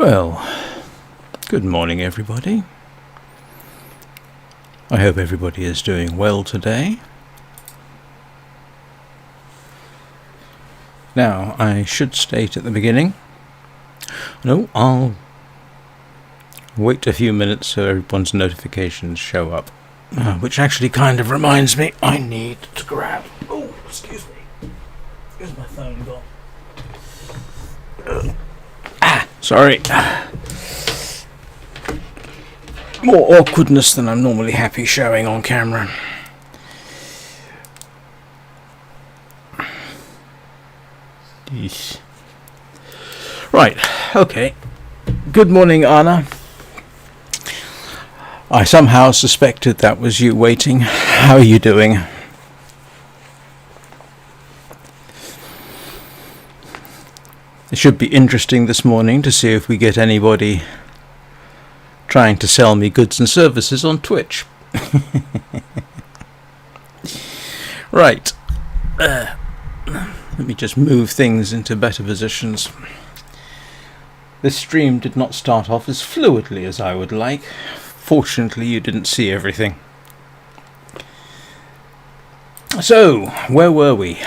Well, good morning everybody. I hope everybody is doing well today. Now, I should state at the beginning, no, I'll wait a few minutes so everyone's notifications show up. Which actually kind of reminds me, I need to grab... Oh, excuse me. Where's my phone gone? Sorry. More awkwardness than I'm normally happy showing on camera. Yeesh. Right, okay. Good morning, Anna. I somehow suspected that was you waiting. How are you doing? It should be interesting this morning to see if we get anybody trying to sell me goods and services on Twitch. Right. Let me just move things into better positions. This stream did not start off as fluidly as I would like. Fortunately, you didn't see everything. So, where were we?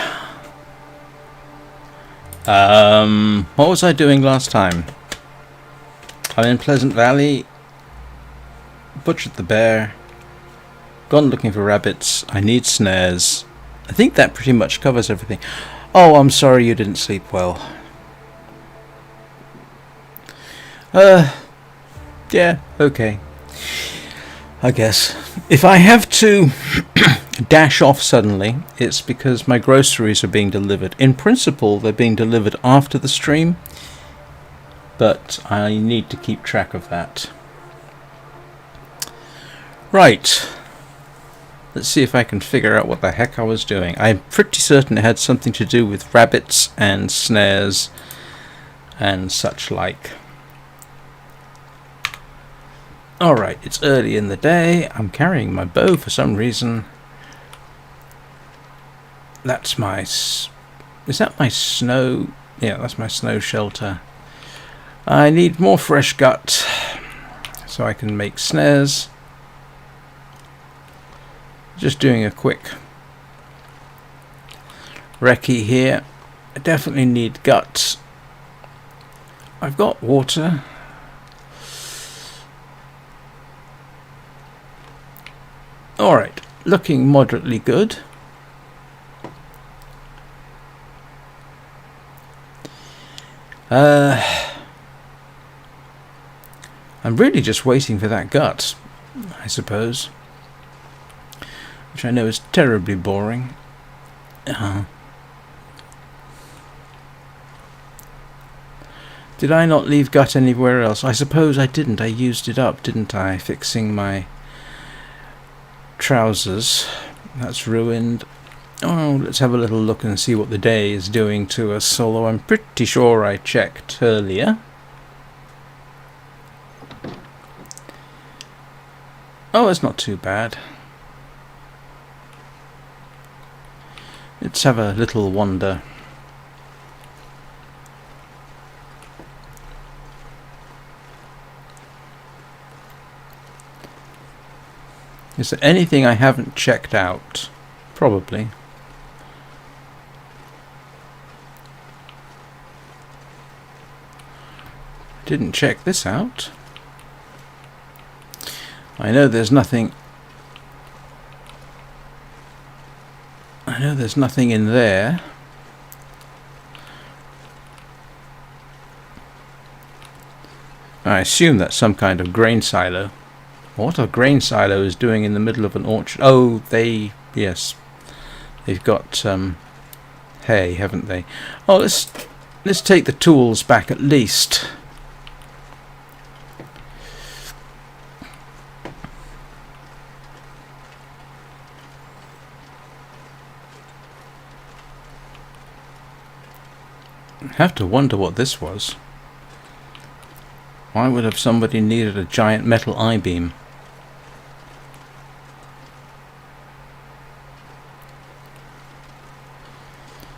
What was I doing last time? I'm in Pleasant Valley. Butchered the bear. Gone looking for rabbits. I need snares. I think that pretty much covers everything. Oh, I'm sorry you didn't sleep well. Yeah, okay. I guess. If I have to dash off suddenly, it's because my groceries are being delivered. In principle, they're being delivered after the stream, but I need to keep track of that. Right. Let's see if I can figure out what the heck I was doing. I'm pretty certain it had something to do with rabbits and snares and such like. Alright, it's early in the day. I'm carrying my bow for some reason. That's my... Is that my snow? Yeah, that's my snow shelter. I need more fresh gut so I can make snares. Just doing a quick recce here. I definitely need guts. I've got water. Alright, looking moderately good. I'm really just waiting for that gut, I suppose. Which I know is terribly boring. Did I not leave gut anywhere else? I suppose I didn't. I used it up, didn't I? Fixing my trousers. That's ruined. Oh, let's have a little look and see what the day is doing to us, although I'm pretty sure I checked earlier. Oh, it's not too bad. Let's have a little wander. Is there anything I haven't checked out? Probably. Didn't check this out. I know there's nothing... I know there's nothing in there. I assume that's some kind of grain silo. What are grain silos doing in the middle of an orchard? Oh, yes. They've got hay, haven't they? Oh, let's take the tools back at least. I have to wonder what this was. Why would have somebody needed a giant metal I-beam?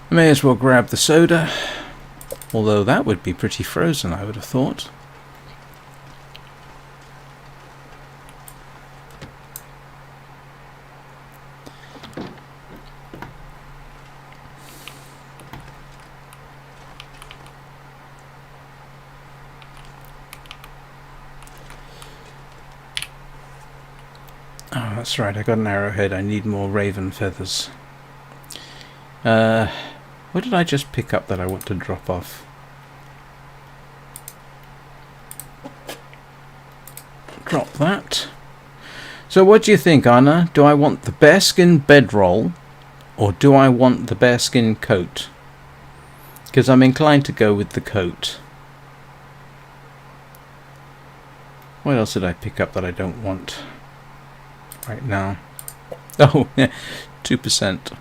May as well grab the soda, although that would be pretty frozen, I would have thought. Oh, that's right, I got an arrowhead. I need more raven feathers. What did I just pick up that I want to drop off? Drop that. So what do you think, Anna? Do I want the bearskin bedroll, or do I want the bearskin coat? Because I'm inclined to go with the coat. What else did I pick up that I don't want right now? Oh, 2%.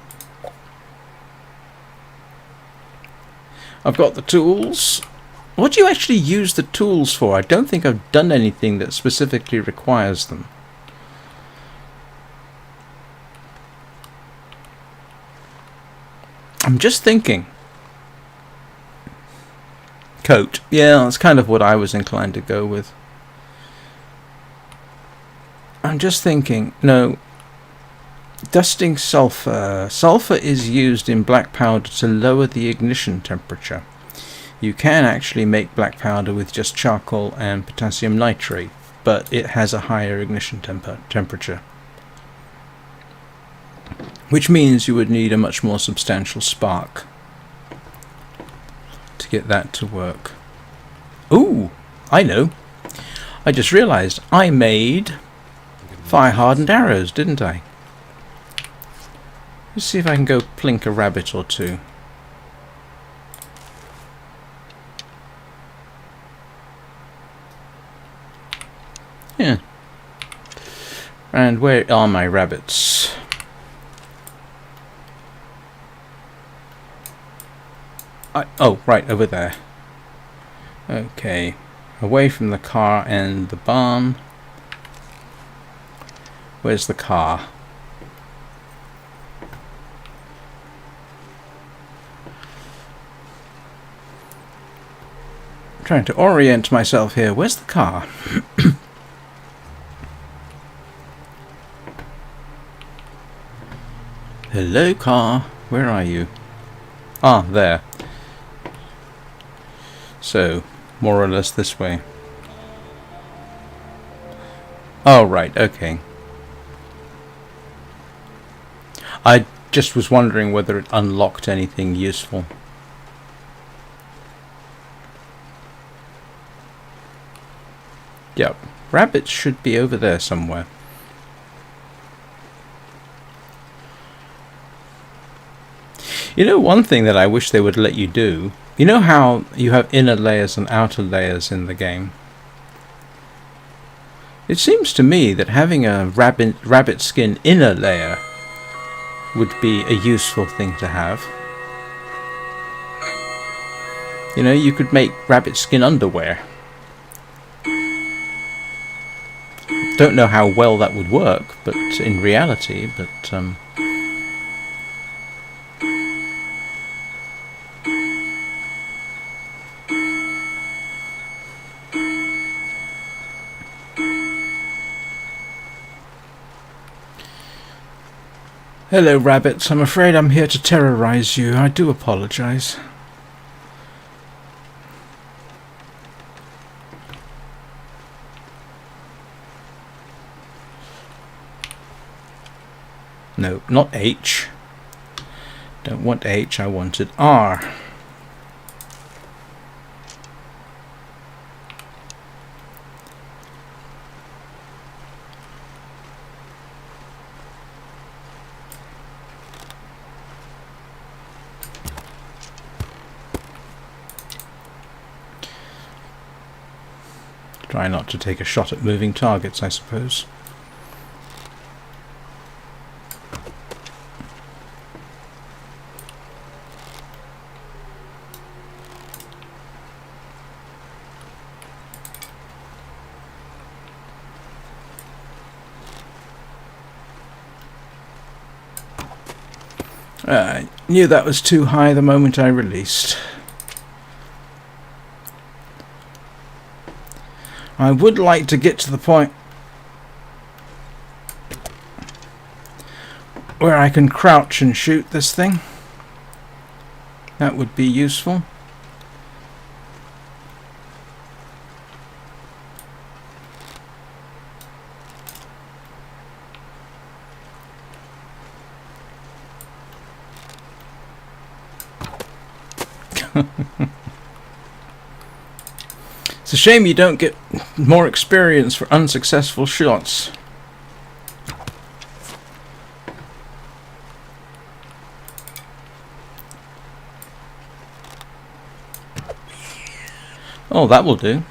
I've got the tools. What do you actually use the tools for? I don't think I've done anything that specifically requires them. I'm just thinking. Coat. Yeah, that's kind of what I was inclined to go with. I'm just thinking. No. Dusting sulfur. Sulfur is used in black powder to lower the ignition temperature. You can actually make black powder with just charcoal and potassium nitrate, but it has a higher ignition temperature. Which means you would need a much more substantial spark to get that to work. Ooh, I know. I just realized I made fire-hardened arrows, didn't I? Let's see if I can go plink a rabbit or two. Yeah. And where are my rabbits? Oh, right, over there. Okay. Away from the car and the barn. Where's the car? I'm trying to orient myself here. Where's the car? Hello, car. Where are you? Ah, there. So, more or less this way. Oh, right, okay. I just was wondering whether it unlocked anything useful. Yep, rabbits should be over there somewhere. You know, one thing that I wish they would let you do, you know how you have inner layers and outer layers in the game? It seems to me that having a rabbit skin inner layer would be a useful thing to have. You know, you could make rabbit skin underwear. Don't know how well that would work, but in reality, Hello, rabbits. I'm afraid I'm here to terrorize you. I do apologize. No, not H. Don't want H, I wanted R. Try not to take a shot at moving targets, I suppose. I knew that was too high the moment I released. I would like to get to the point where I can crouch and shoot this thing. That would be useful. It's a shame you don't get more experience for unsuccessful shots. Oh, that will do.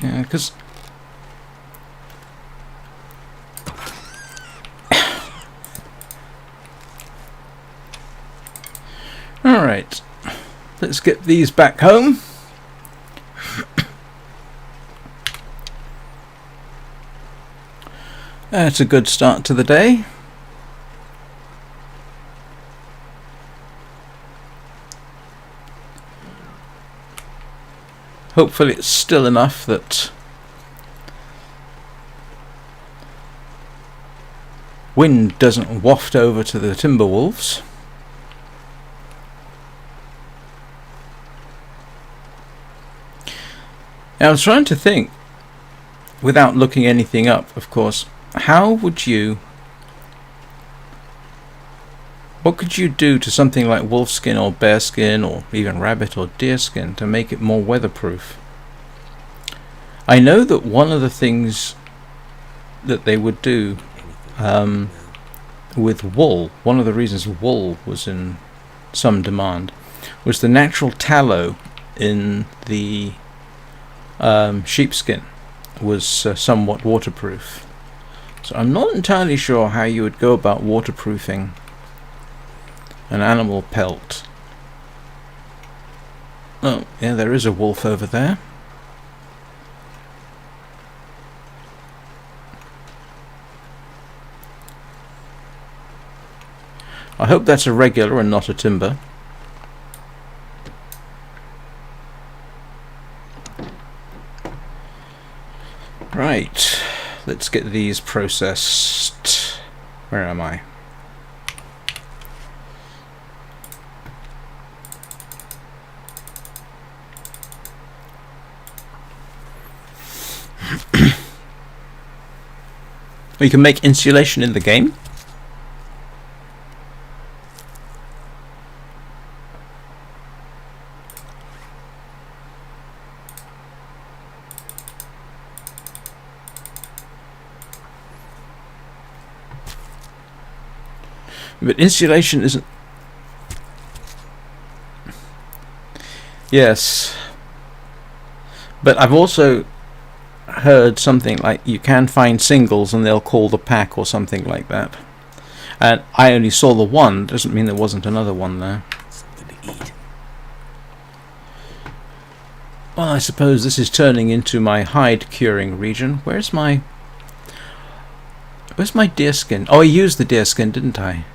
Yeah, because alright, let's get these back home. That's a good start to the day. Hopefully it's still enough that wind doesn't waft over to the timber wolves. Now, I was trying to think, without looking anything up, of course, what could you do to something like wolfskin or bearskin or even rabbit or deerskin to make it more weatherproof? I know that one of the things that they would do with wool, one of the reasons wool was in some demand, was the natural tallow in the sheepskin was somewhat waterproof. So I'm not entirely sure how you would go about waterproofing an animal pelt. Oh, yeah, there is a wolf over there. I hope that's a regular and not a timber. Right, let's get these processed. Where am I? You can make insulation in the game. But insulation isn't... Yes. But I've also heard something like you can find singles and they'll call the pack or something like that. And I only saw the one, doesn't mean there wasn't another one there. Something to eat. Well, I suppose this is turning into my hide curing region. Where's my deerskin? Oh, I used the deerskin, didn't I?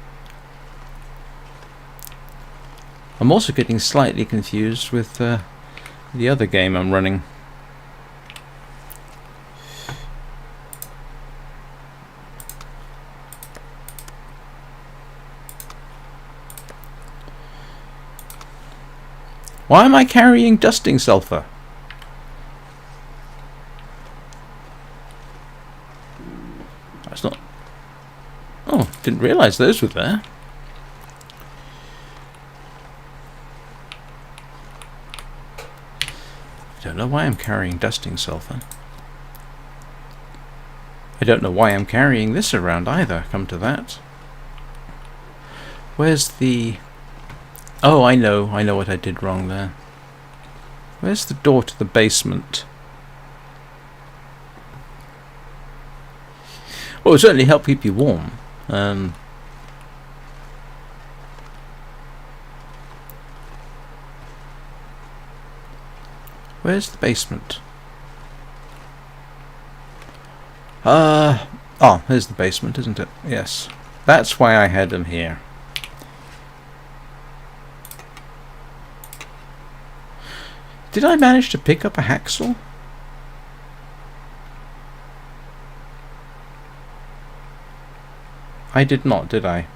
I'm also getting slightly confused with the other game I'm running. Why am I carrying dusting sulfur? That's not... Oh, didn't realise those were there. I don't know why I'm carrying dusting sulfur. I don't know why I'm carrying this around either, come to that. Where's the... Oh, I know what I did wrong there. Where's the door to the basement? Well, it would certainly help keep you warm. Where's the basement? Oh, here's the basement, isn't it? Yes. That's why I had them here. Did I manage to pick up a hacksaw? I did not, did I?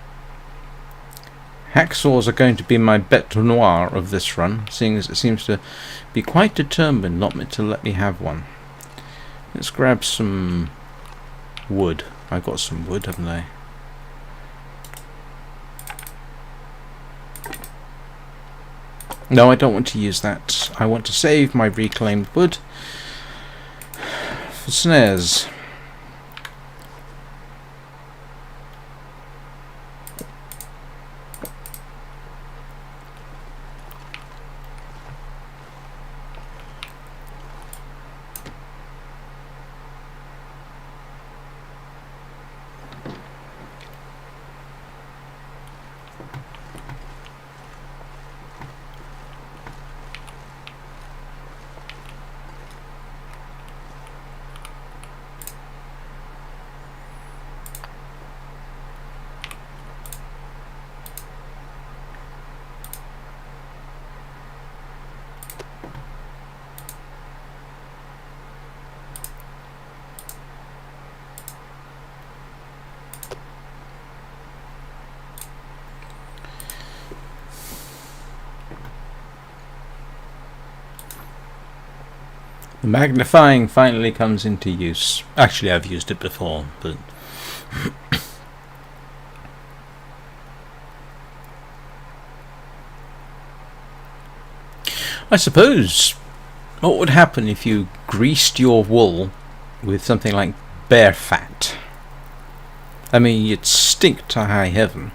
Hacksaws are going to be my bête noire of this run, seeing as it seems to be quite determined not to let me have one. Let's grab some wood. I've got some wood, haven't I? No, I don't want to use that. I want to save my reclaimed wood for snares. The magnifying finally comes into use. Actually, I've used it before, but I suppose what would happen if you greased your wool with something like bear fat? I mean, you'd stink to high heaven.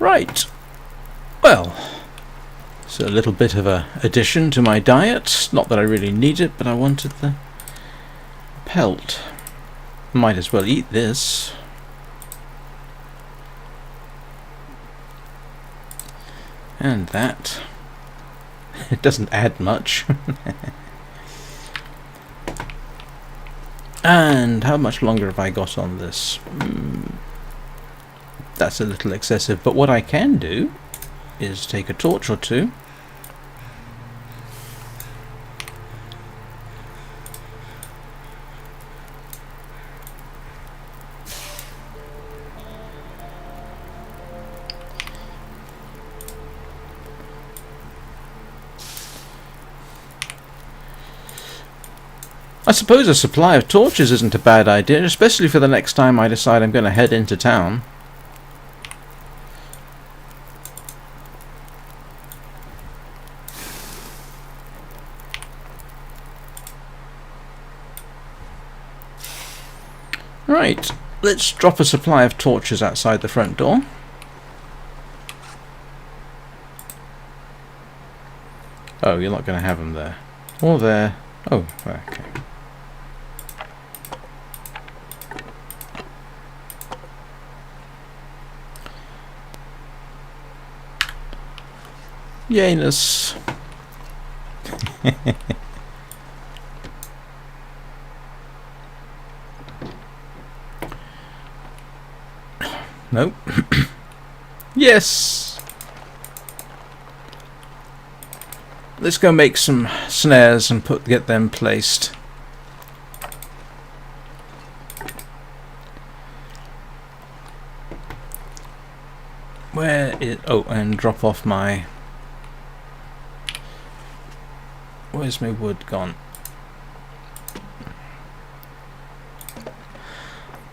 Right, well, it's a little bit of a addition to my diet. Not that I really need it, but I wanted the pelt. Might as well eat this. And that. It doesn't add much. And how much longer have I got on this? That's a little excessive, but what I can do is take a torch or two. I suppose a supply of torches isn't a bad idea, especially for the next time I decide I'm going to head into town. Right, let's drop a supply of torches outside the front door. Oh, you're not going to have them there. Or there. Oh, okay. Yanus. Nope. Yes. Let's go make some snares and get them placed. Where is... Oh, and drop off my... Where's my wood gone?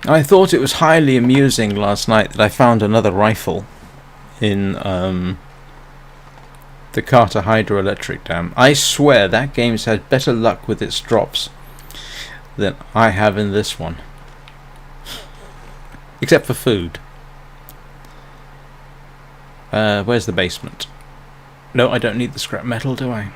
I thought it was highly amusing last night that I found another rifle in the Carter hydroelectric dam. I swear that game's had better luck with its drops than I have in this one. Except for food. Where's the basement? No, I don't need the scrap metal, do I?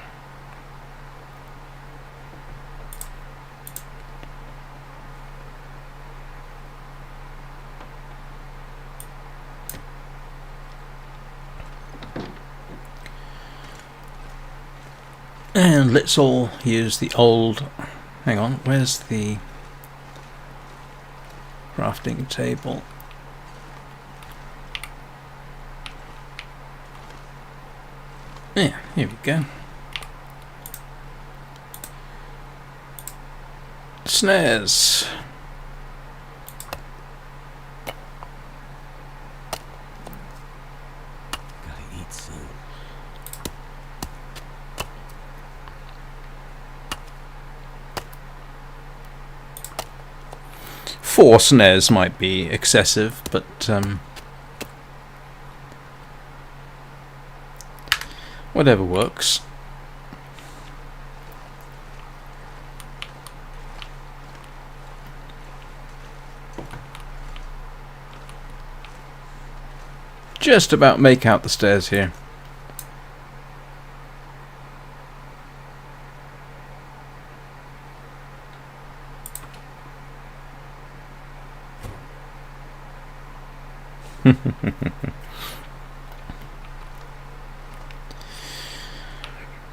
And let's all use the old... Hang on, where's the crafting table? Yeah, here we go. Snares. Gotta eat soon. Four snares might be excessive, but whatever works. Just about make out the stairs here.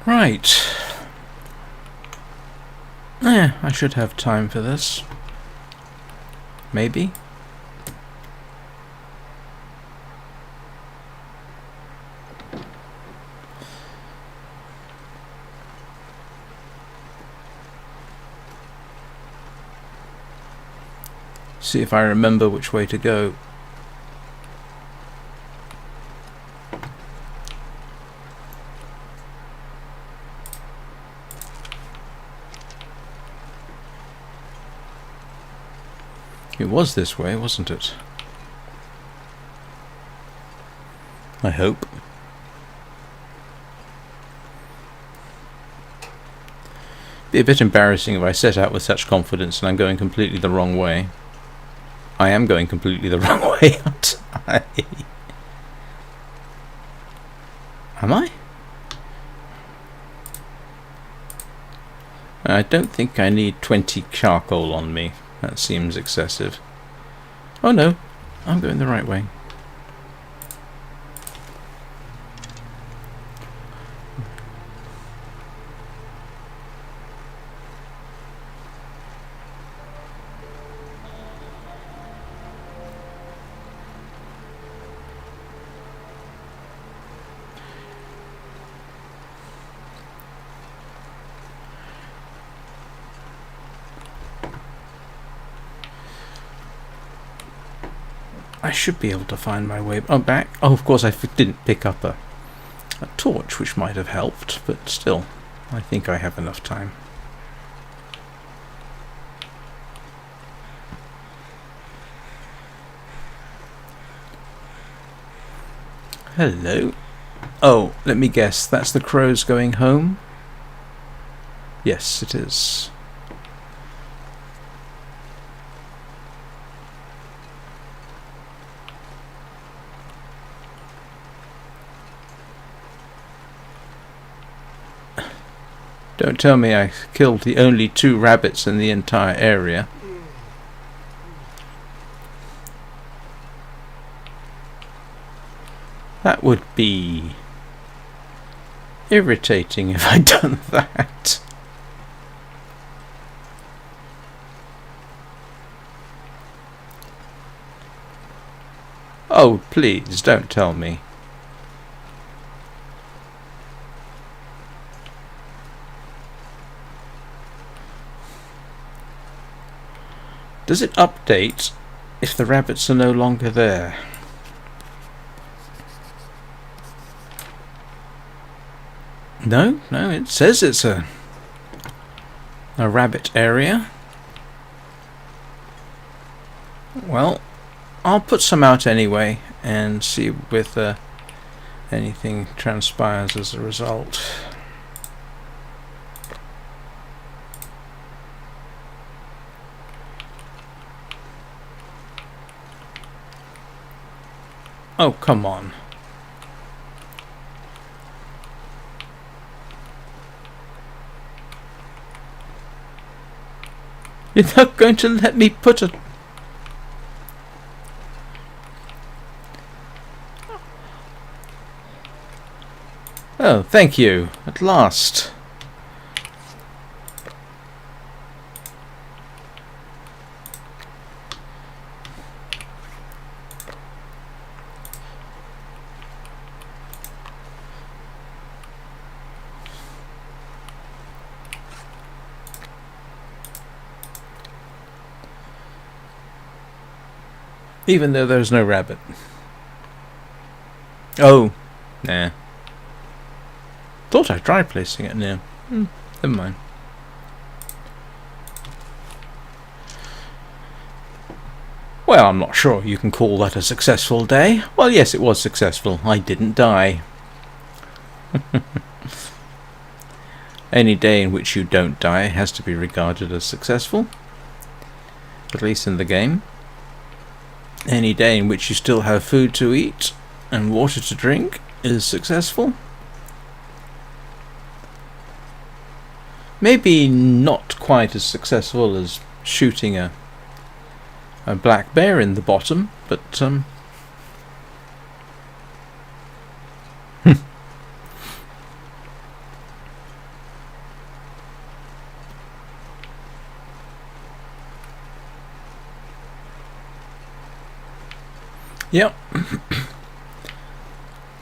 Right. Yeah, I should have time for this. Maybe. See if I remember which way to go. It was this way, wasn't it? I hope. Be a bit embarrassing if I set out with such confidence and I'm going completely the wrong way. I am going completely the wrong way, aren't I? Am I? I don't think I need 20 charcoal on me. That seems excessive. Oh no, I'm going the right way. I should be able to find my way back. Oh, of course, I didn't pick up a torch, which might have helped, but still, I think I have enough time. Hello. Oh, let me guess, that's the crows going home? Yes, it is. Don't tell me I killed the only 2 rabbits in the entire area. That would be irritating if I'd done that. Oh, please, don't tell me. Does it update if the rabbits are no longer there? No, it says it's a rabbit area. Well, I'll put some out anyway and see if anything transpires as a result. Oh, come on. You're not going to let me put a... Oh, thank you. At last. Even though there's no rabbit. Oh, nah. Thought I tried placing it near. Never mind. Well, I'm not sure you can call that a successful day. Well, yes, it was successful. I didn't die. Any day in which you don't die has to be regarded as successful. At least in the game. Any day in which you still have food to eat and water to drink is successful. Maybe not quite as successful as shooting a black bear in the bottom, but yep.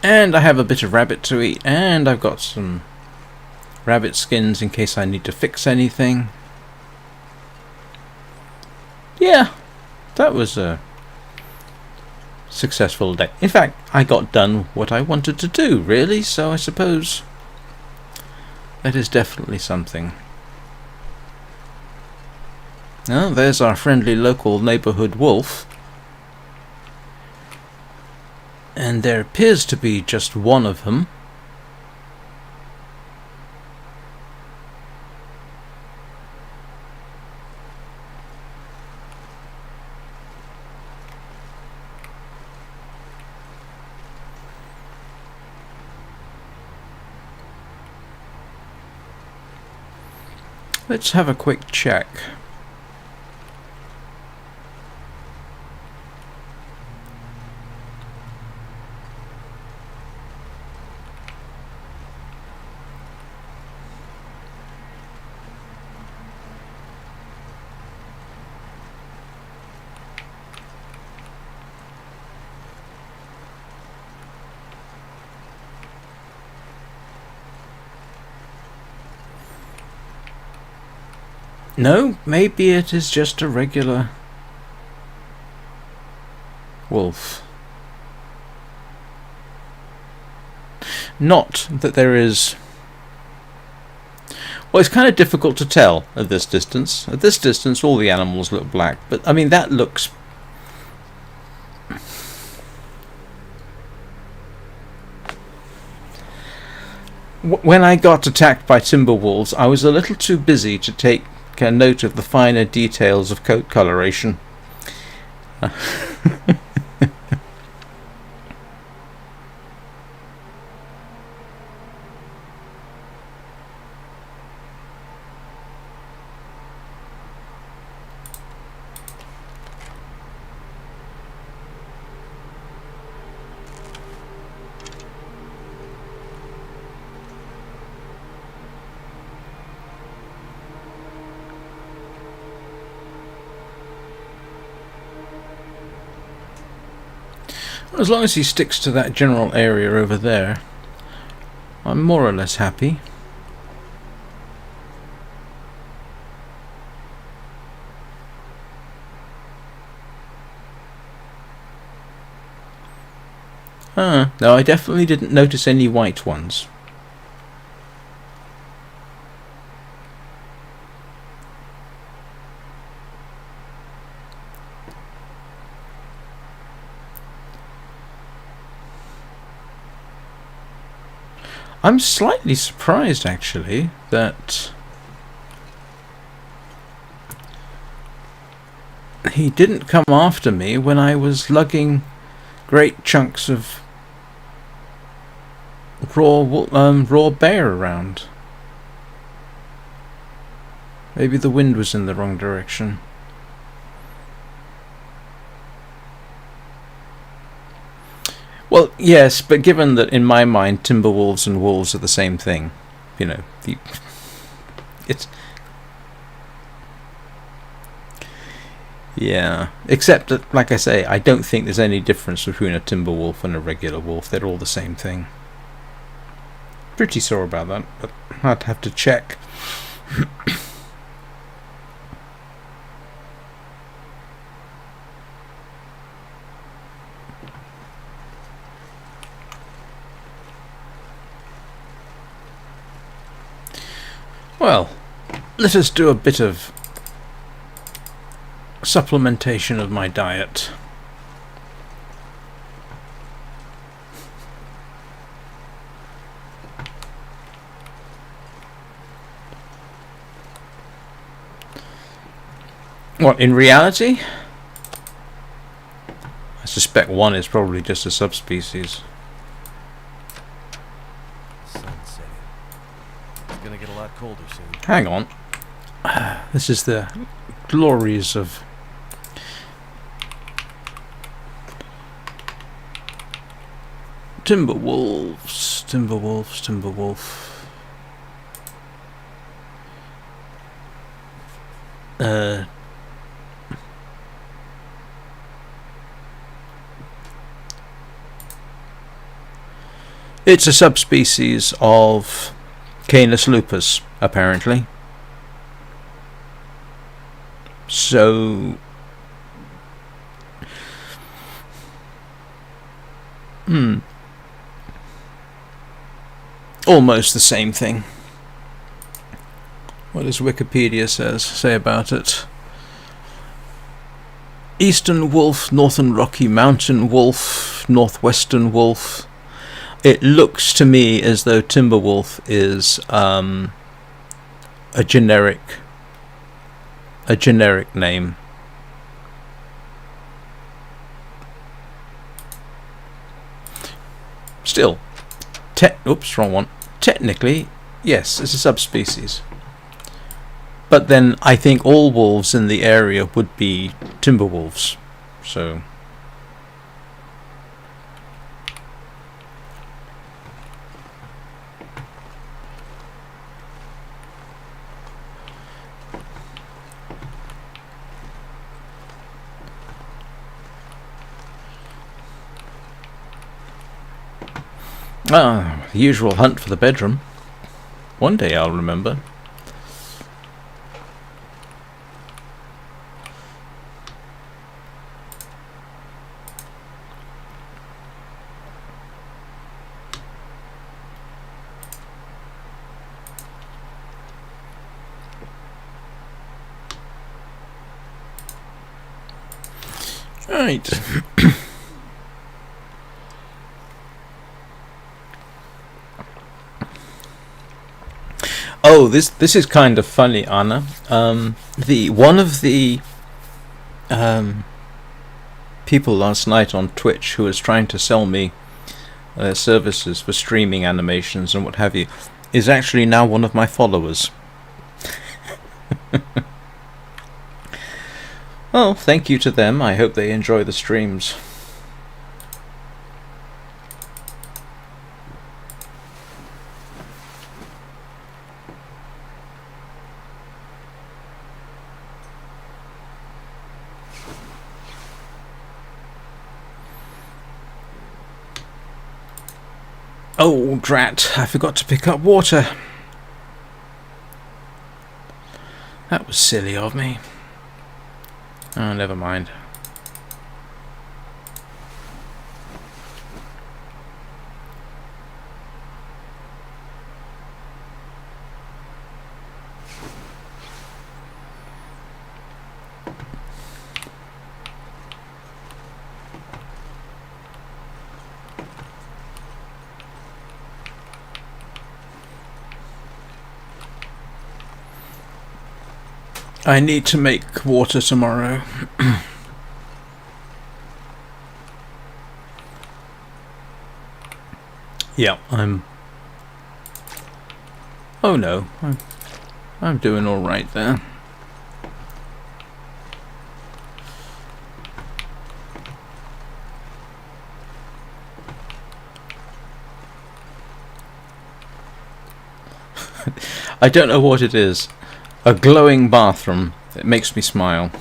And I have a bit of rabbit to eat, and I've got some rabbit skins in case I need to fix anything. Yeah, that was a successful day. In fact, I got done what I wanted to do, really, so I suppose that is definitely something. Now, there's our friendly local neighbourhood wolf. And there appears to be just one of them. Let's have a quick check. No, maybe it is just a regular wolf. Not that there is... Well, it's kind of difficult to tell at this distance. At this distance, all the animals look black, but I mean, that looks... When I got attacked by timber wolves, I was a little too busy to take a note of the finer details of coat coloration. As long as he sticks to that general area over there, I'm more or less happy. No, I definitely didn't notice any white ones. I'm slightly surprised, actually, that he didn't come after me when I was lugging great chunks of raw bear around. Maybe the wind was in the wrong direction. Well, yes, but given that in my mind timber wolves and wolves are the same thing, you know, it's... Yeah, except that, like I say, I don't think there's any difference between a timber wolf and a regular wolf. They're all the same thing. Pretty sure about that, but I'd have to check. Well, let us do a bit of supplementation of my diet. What, in reality? I suspect one is probably just a subspecies. Sun's setting. It's gonna get a lot colder soon. Hang on. This is the glories of Timberwolves. It's a subspecies of Canis lupus, apparently. So, almost the same thing. What does Wikipedia say about it? Eastern wolf, northern Rocky Mountain wolf, northwestern wolf. It looks to me as though Timberwolf is a generic name. Still, oops, wrong one. Technically, yes, it's a subspecies. But then I think all wolves in the area would be timberwolves. So the usual hunt for the bedroom. One day I'll remember. Right. Oh, this is kind of funny, Anna. One of the people last night on Twitch who was trying to sell me services for streaming animations and what have you is actually now one of my followers. Well, thank you to them. I hope they enjoy the streams. Oh, drat, I forgot to pick up water. That was silly of me. Oh, never mind. I need to make water tomorrow. Yeah, oh no, I'm doing all right there. I don't know what it is. A glowing bathroom. It makes me smile.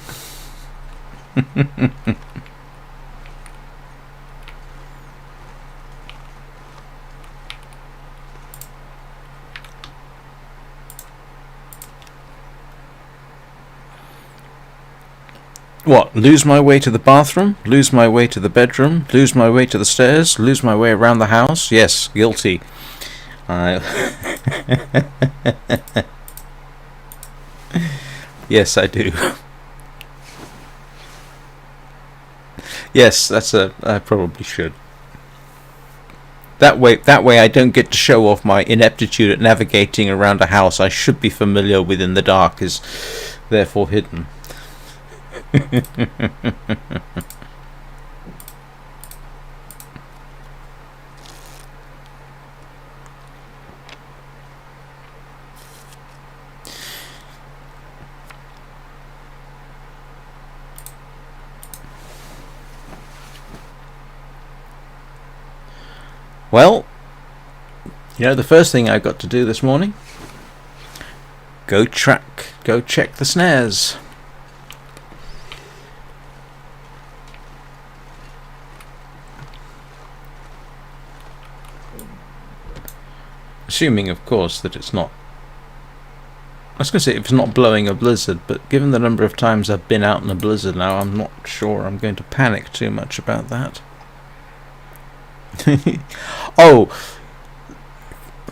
What? Lose my way to the bathroom? Lose my way to the bedroom? Lose my way to the stairs? Lose my way around the house? Yes, guilty. Yes, I do. Yes, I probably should. That way I don't get to show off my ineptitude at navigating around a house I should be familiar with in the dark is therefore hidden. Well, the first thing I got to do this morning, go check the snares. Assuming, of course, that it's not... I was going to say if it's not blowing a blizzard, but given the number of times I've been out in a blizzard now, I'm not sure I'm going to panic too much about that. Oh,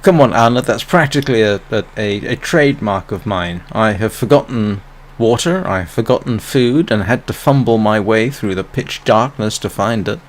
come on, Anna, that's practically a trademark of mine. I have forgotten water, I've forgotten food, and had to fumble my way through the pitch darkness to find it.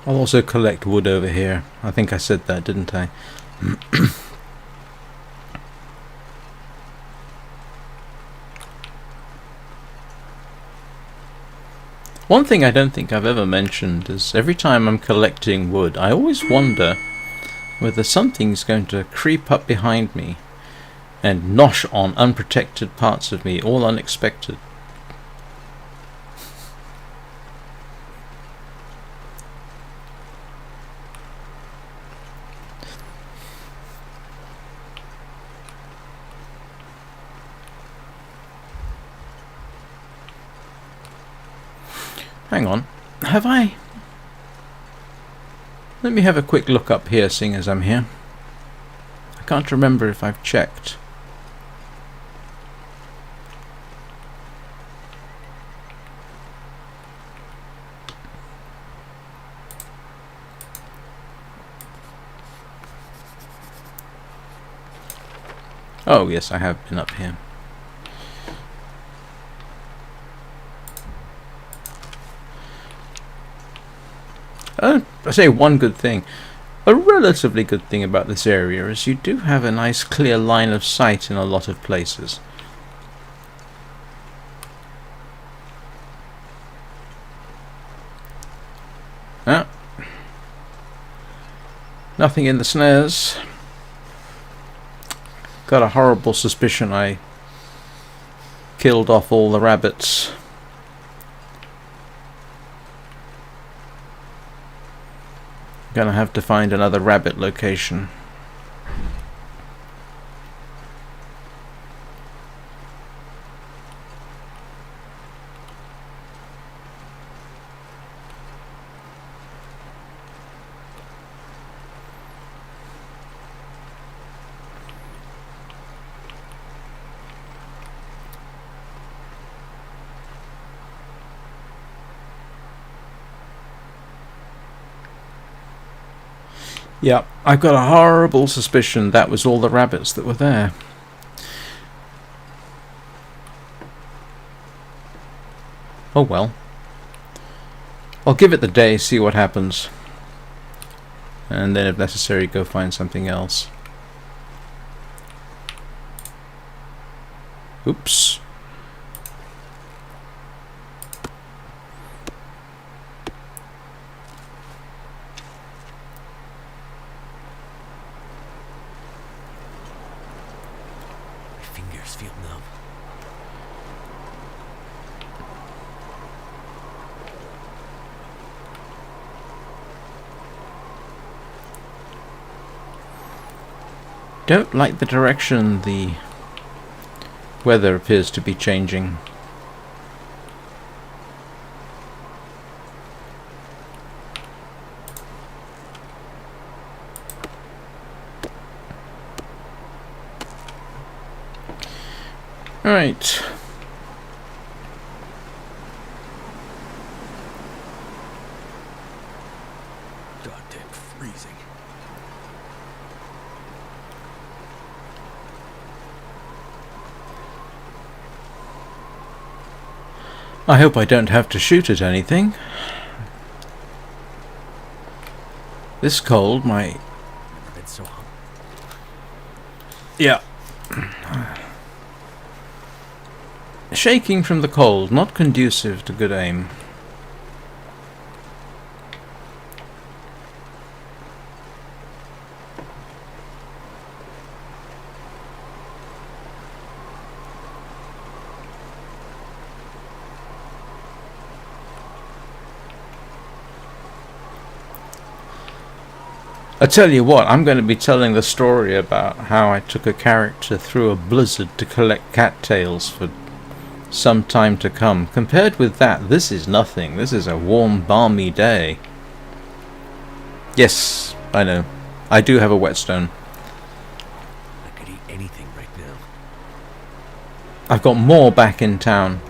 I'll also collect wood over here. I think I said that, didn't I? One thing I don't think I've ever mentioned is every time I'm collecting wood, I always wonder whether something's going to creep up behind me and nosh on unprotected parts of me, all unexpected. Hang on, have I... Let me have a quick look up here, seeing as I'm here. I can't remember if I've checked. Oh yes, I have been up here. I say one good thing. A relatively good thing about this area is you do have a nice clear line of sight in a lot of places. Ah. Nothing in the snares. Got a horrible suspicion I killed off all the rabbits. Gonna have to find another rabbit location. Yeah, I've got a horrible suspicion that was all the rabbits that were there. Oh well. I'll give it the day, see what happens. And then if necessary, go find something else. Oops. Feel numb. Don't like the direction the weather appears to be changing. Right. Goddamn freezing. I hope I don't have to shoot at anything. This cold, Never been so hot. Yeah. Shaking from the cold, not conducive to good aim. I tell you what, I'm going to be telling the story about how I took a character through a blizzard to collect cattails for some time to come. Compared with that, this is nothing. This is a warm, balmy day. Yes, I know. I do have a whetstone. I could eat anything right now. I've got more back in town.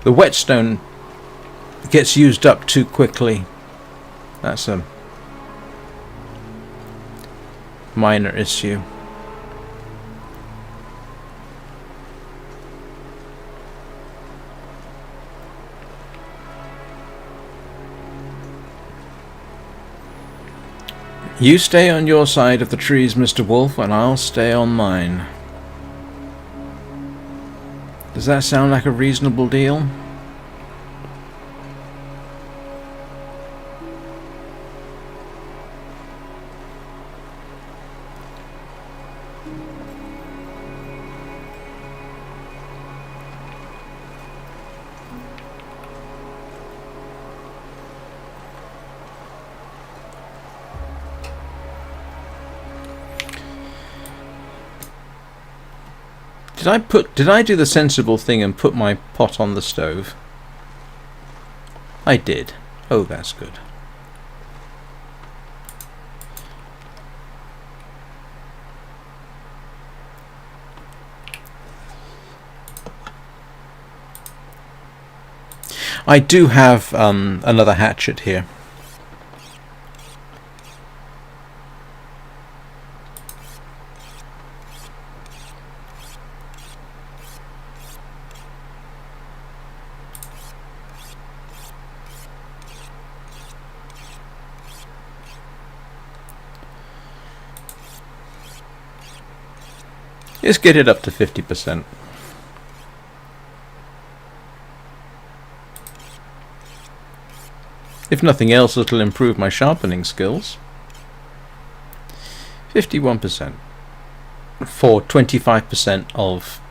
The whetstone gets used up too quickly. That's a minor issue. You stay on your side of the trees, Mr. Wolf, and I'll stay on mine. Does that sound like a reasonable deal? Did I do the sensible thing and put my pot on the stove? I did. Oh, that's good. I do have another hatchet here. Let's get it up to 50%. If nothing else, it'll improve my sharpening skills. 51% for 25% of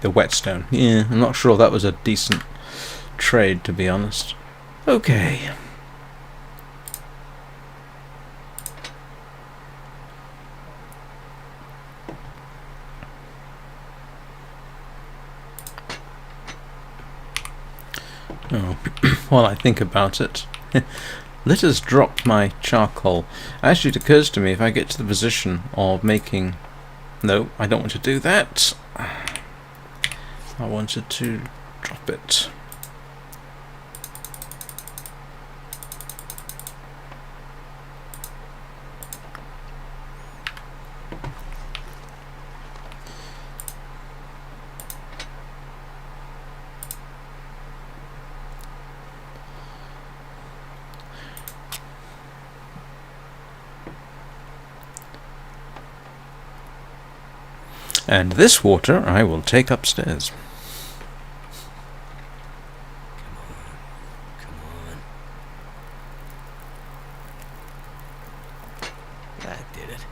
the whetstone. Yeah, I'm not sure that was a decent trade, to be honest. Okay. Oh, while I think about it, let us drop my charcoal. Actually, it occurs to me if I get to the position of making... No, I don't want to do that. I wanted to drop it. And this water I will take upstairs. Come on. That did it.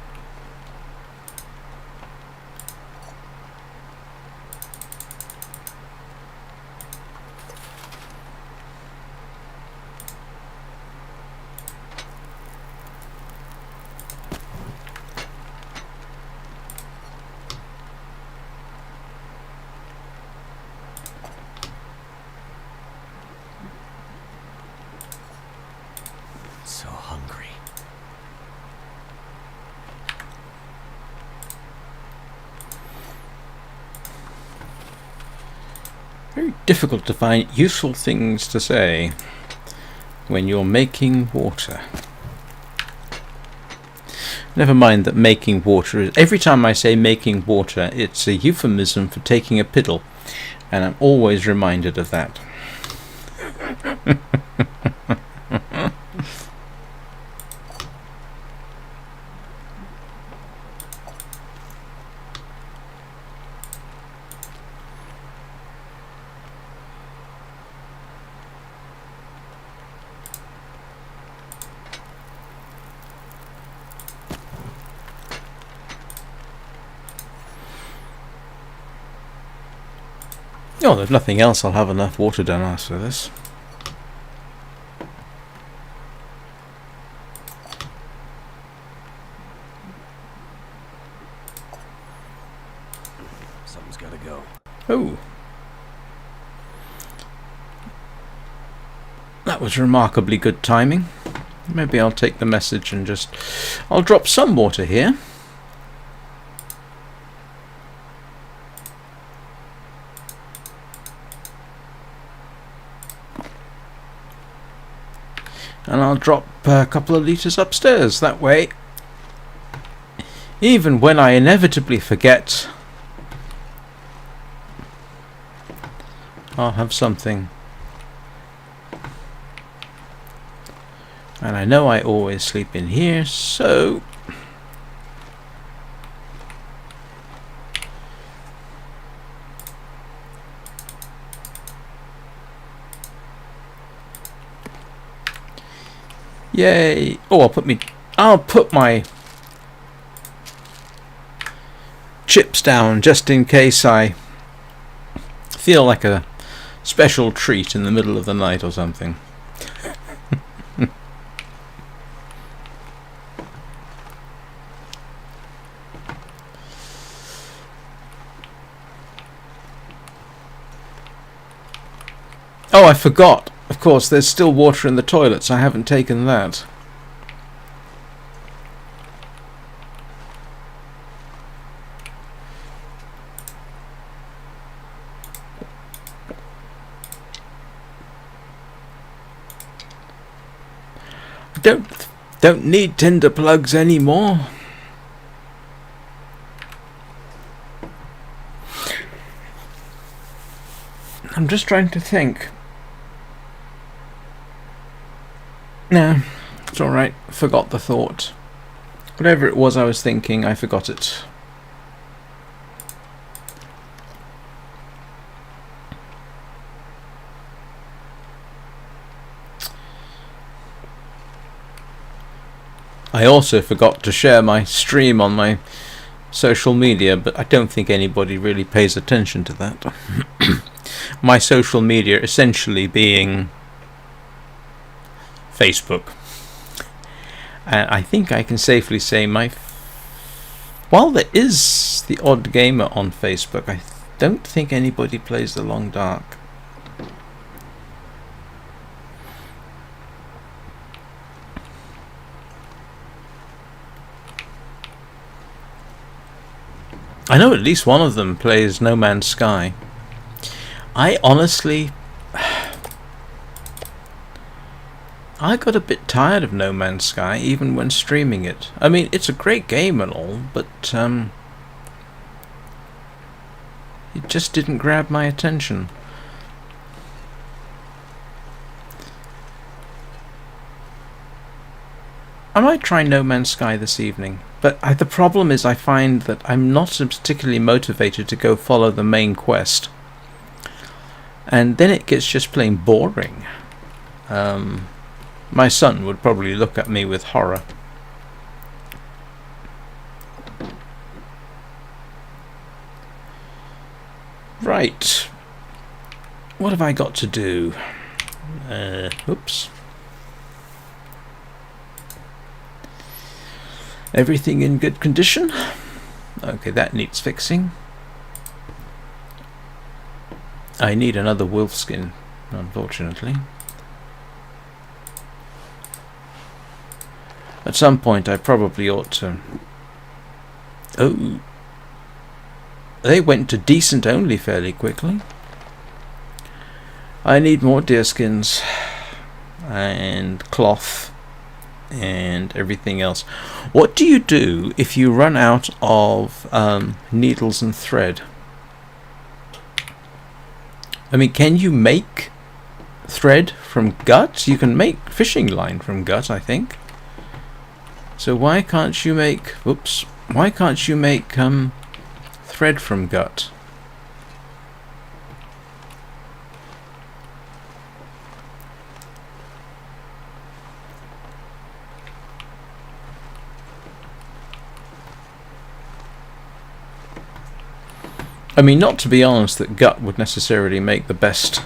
hungry. Very difficult to find useful things to say when you're making water. Never mind that making water is... Every time I say making water, it's a euphemism for taking a piddle, and I'm always reminded of that. Oh, if nothing else, I'll have enough water done after this. Something's gotta go. Oh. That was remarkably good timing. Maybe I'll take the message and just... I'll drop some water here. And I'll drop a couple of litres upstairs. That way, even when I inevitably forget, I'll have something. And I know I always sleep in here, so... Yay! Oh, I'll put my chips down just in case I feel like a special treat in the middle of the night or something. Oh, I forgot. Of course, there's still water in the toilets. I haven't taken that. I don't need tinder plugs anymore. I'm just trying to think. No, it's alright. Forgot the thought. Whatever it was I was thinking, I forgot it. I also forgot to share my stream on my social media, but I don't think anybody really pays attention to that. My social media essentially being Facebook. And I think I can safely say while there is the odd gamer on Facebook, I don't think anybody plays the Long Dark. I know at least one of them plays No Man's Sky. I honestly... I got a bit tired of No Man's Sky, even when streaming it. I mean, it's a great game and all, but it just didn't grab my attention. I might try No Man's Sky this evening, but the problem is I find that I'm not particularly motivated to go follow the main quest. And then it gets just plain boring. My son would probably look at me with horror. Right. What have I got to do? Oops. Everything in good condition? Okay, that needs fixing. I need another wolf skin, unfortunately. At some point I probably ought to... Oh, they went to decent only fairly quickly. I need more deerskins and cloth and everything else. What do you do if you run out of needles and thread? I mean, can you make thread from gut? You can make fishing line from gut, I think. So why can't you make... Oops. Why can't you make thread from gut? I mean, not to be honest that gut would necessarily make the best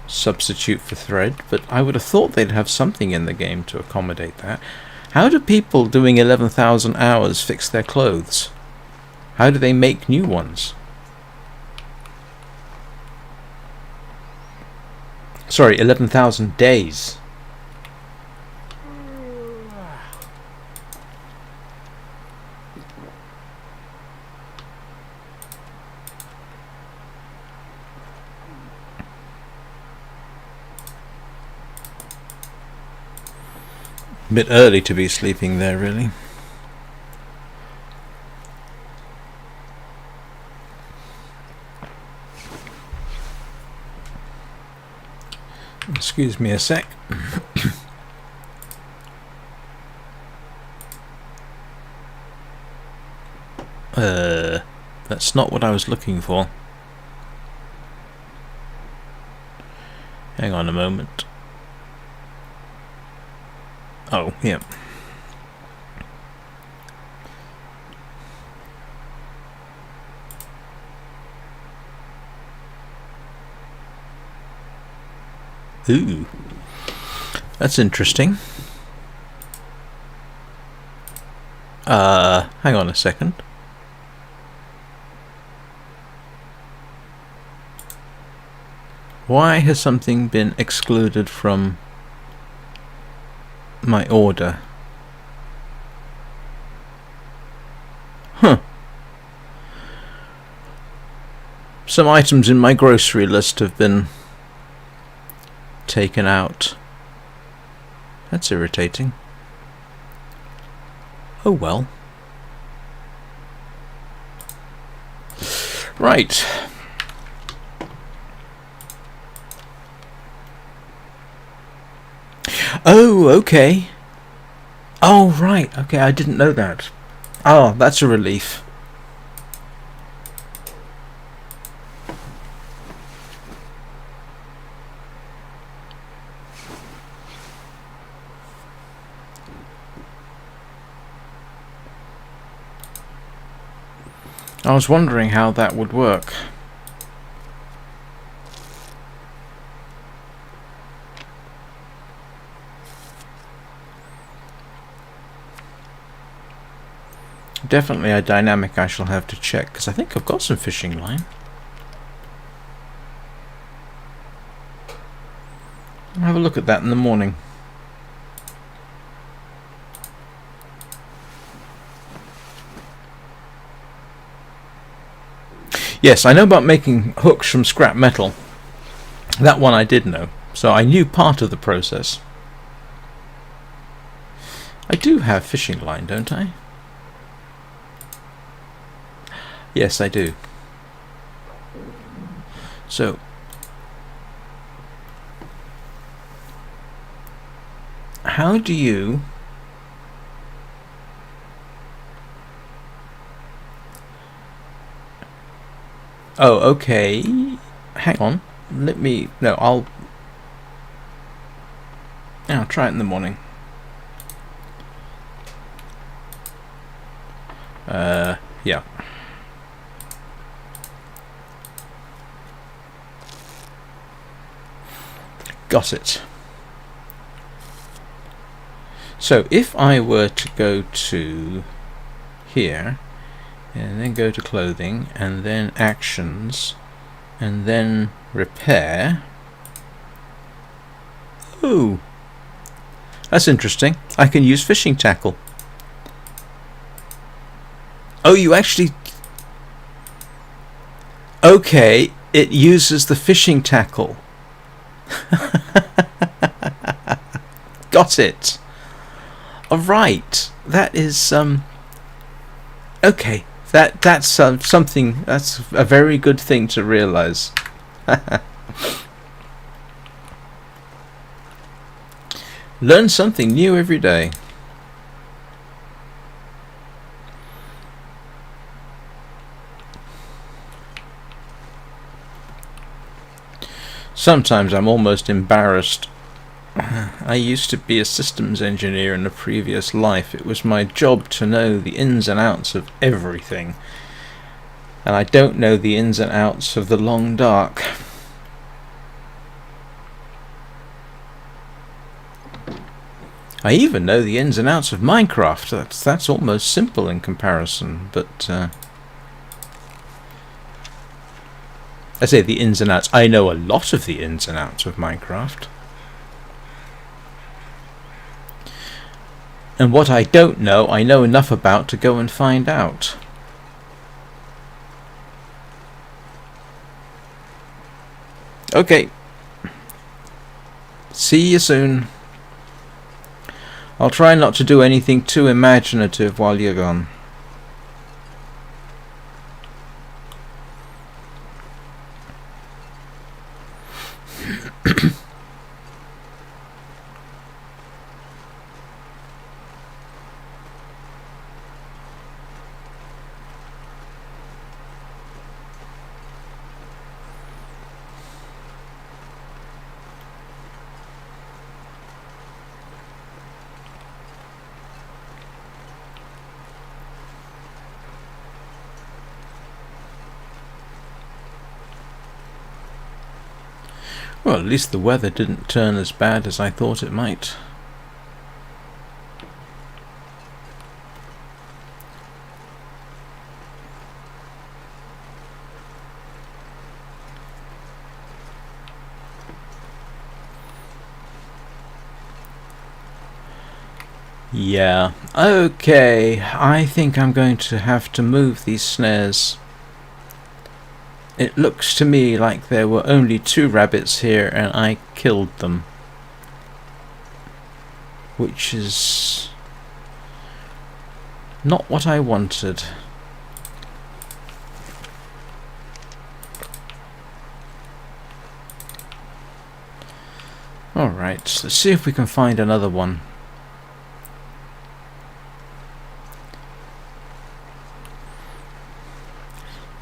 substitute for thread, but I would have thought they'd have something in the game to accommodate that. How do people doing 11,000 hours fix their clothes? How do they make new ones? Sorry, 11,000 days. Bit early to be sleeping there, really. Excuse me a sec. That's not what I was looking for. Hang on a moment. Oh, yeah. Ooh. That's interesting. Hang on a second. Why has something been excluded from my order? Huh. Some items in my grocery list have been taken out. That's irritating. Oh well. Right. Oh, okay. Oh, right. Okay, I didn't know that. Oh, that's a relief. I was wondering how that would work. Definitely a dynamic I shall have to check, because I think I've got some fishing line. I'll have a look at that in the morning. Yes, I know about making hooks from scrap metal. That one I did know, so I knew part of the process. I do have fishing line, don't I? Yes, I do. So, how do you... Oh, okay. Hang on. Let me... No, I'll try it in the morning. Yeah. Got it. So if I were to go to here and then go to clothing and then actions and then repair. Oh, That's interesting. I can use fishing tackle. Oh, you actually... Okay, it uses the fishing tackle. Got it. Alright. That is... Okay. That's something... That's a very good thing to realise. Learn something new every day. Sometimes I'm almost embarrassed. I used to be a systems engineer in a previous life. It was my job to know the ins and outs of everything. And I don't know the ins and outs of the long dark. I even know the ins and outs of Minecraft. That's almost simple in comparison, but I say the ins and outs. I know a lot of the ins and outs of Minecraft. And what I don't know, I know enough about to go and find out. Okay. See you soon. I'll try not to do anything too imaginative while you're gone. Well, at least the weather didn't turn as bad as I thought it might. Yeah, okay, I think I'm going to have to move these snares. It looks to me like there were only 2 rabbits here and I killed them. Which is not what I wanted. Alright, let's see if we can find another one.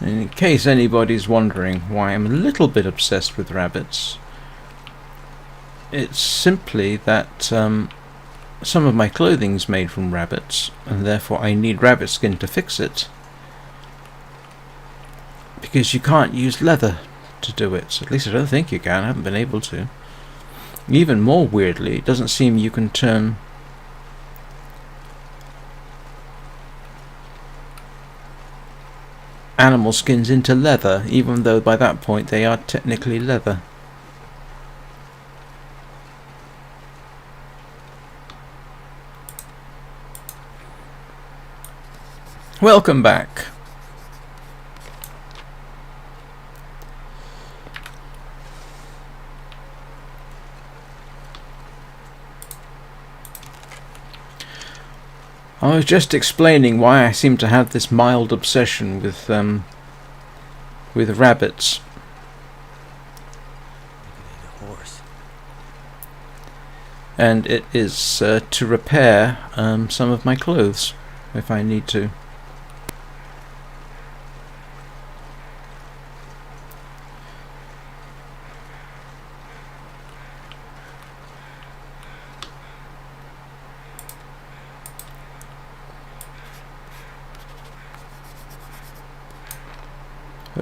In case anybody's wondering why I'm a little bit obsessed with rabbits, it's simply that some of my clothing's made from rabbits, and therefore I need rabbit skin to fix it. Because you can't use leather to do it. At least I don't think you can. I haven't been able to. Even more weirdly, it doesn't seem you can turn animal skins into leather, even though by that point they are technically leather. Welcome back. I was just explaining why I seem to have this mild obsession with rabbits. Need a horse. And it is to repair some of my clothes if I need to.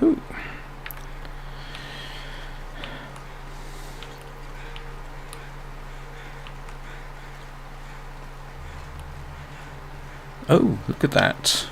Ooh. Oh, look at that.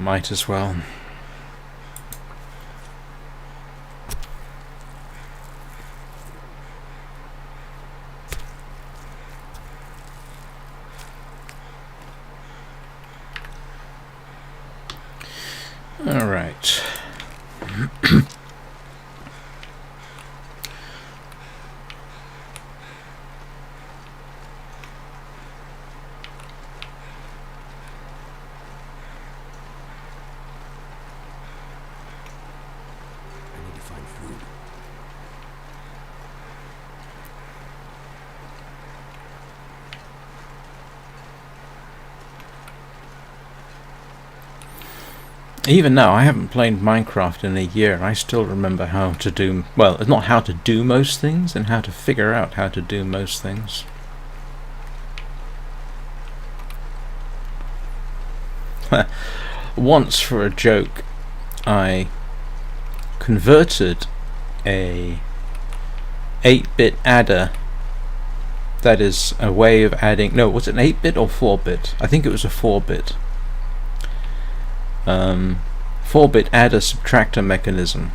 Might as well. All right. Even now, I haven't played Minecraft in a year, and I still remember how to do, well, not how to do most things, and how to figure out how to do most things. Once, for a joke, I converted a 8-bit adder, that is a way of adding, no, was it an 8-bit or 4-bit? I think it was a 4-bit. 4-bit adder subtractor mechanism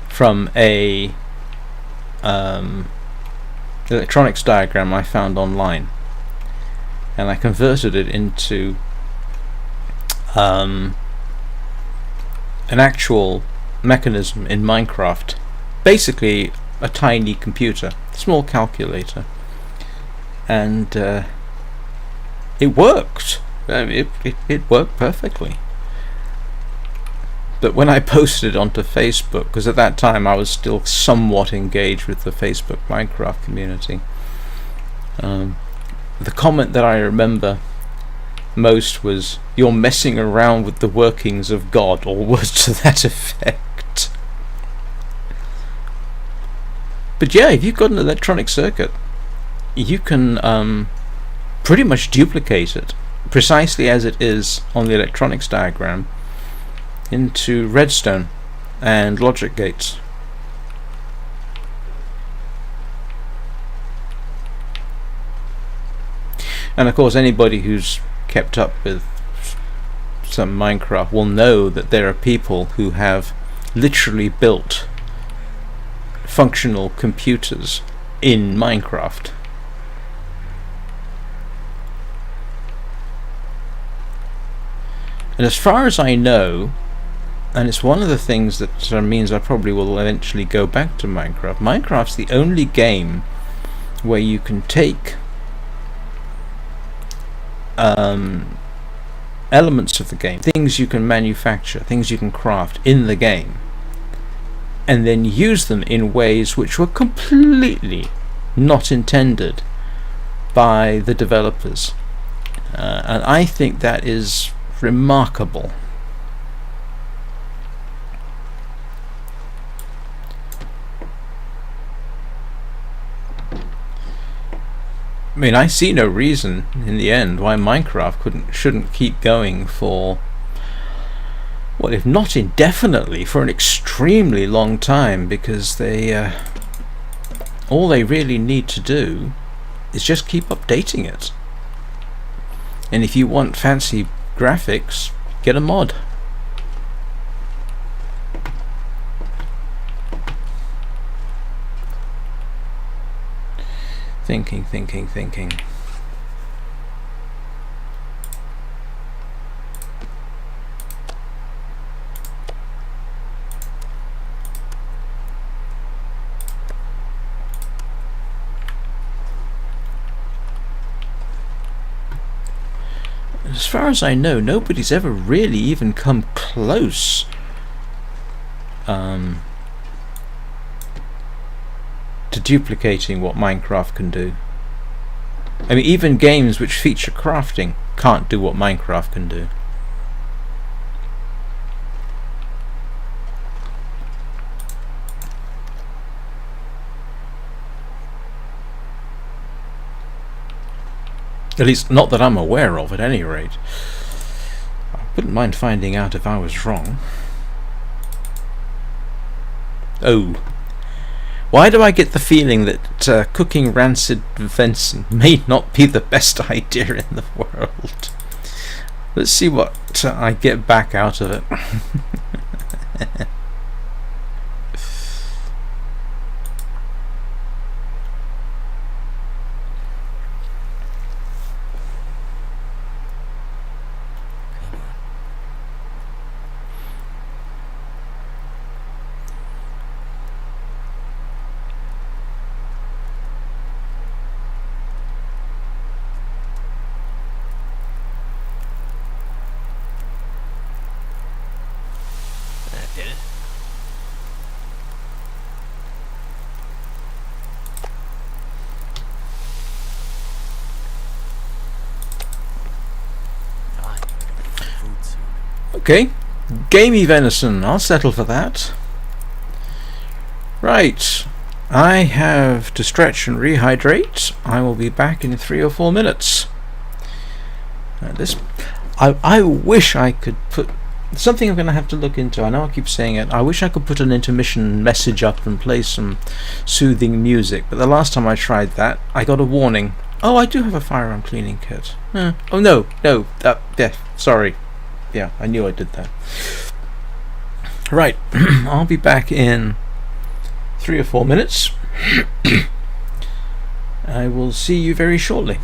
from a electronics diagram I found online, and I converted it into an actual mechanism in Minecraft, basically a tiny computer, small calculator, and it worked. It worked perfectly. But when I posted it onto Facebook, because at that time I was still somewhat engaged with the Facebook Minecraft community, the comment that I remember most was, "You're messing around with the workings of God," or words to that effect. But yeah, if you've got an electronic circuit, you can pretty much duplicate it precisely as it is on the electronics diagram into redstone and logic gates. And of course, anybody who's kept up with some Minecraft will know that there are people who have literally built functional computers in Minecraft. And as far as I know, and it's one of the things that means I probably will eventually go back to Minecraft, Minecraft's the only game where you can take elements of the game, things you can manufacture, things you can craft in the game, and then use them in ways which were completely not intended by the developers. And I think that is remarkable. I mean, I see no reason in the end why Minecraft shouldn't keep going for, well, if not indefinitely, for an extremely long time, because they all they really need to do is just keep updating it. And if you want fancy graphics, get a mod. Thinking. As far as I know, nobody's ever really even come close to duplicating what Minecraft can do. I mean, even games which feature crafting can't do what Minecraft can do. At least, not that I'm aware of, at any rate. I wouldn't mind finding out if I was wrong. Oh. Why do I get the feeling that cooking rancid venison may not be the best idea in the world? Let's see what I get back out of it. That did it. Ah, you gotta get some food soon. Okay, gamey venison. I'll settle for that. Right. I have to stretch and rehydrate. I will be back in 3 or 4 minutes. I wish I could put something I'm going to have to look into. I know I keep saying it. I wish I could put an intermission message up and play some soothing music, but the last time I tried that, I got a warning. Oh, I do have a firearm cleaning kit. Oh no, yeah, sorry. Yeah, I knew I did that. Right, I'll be back in 3 or 4 minutes. I will see you very shortly.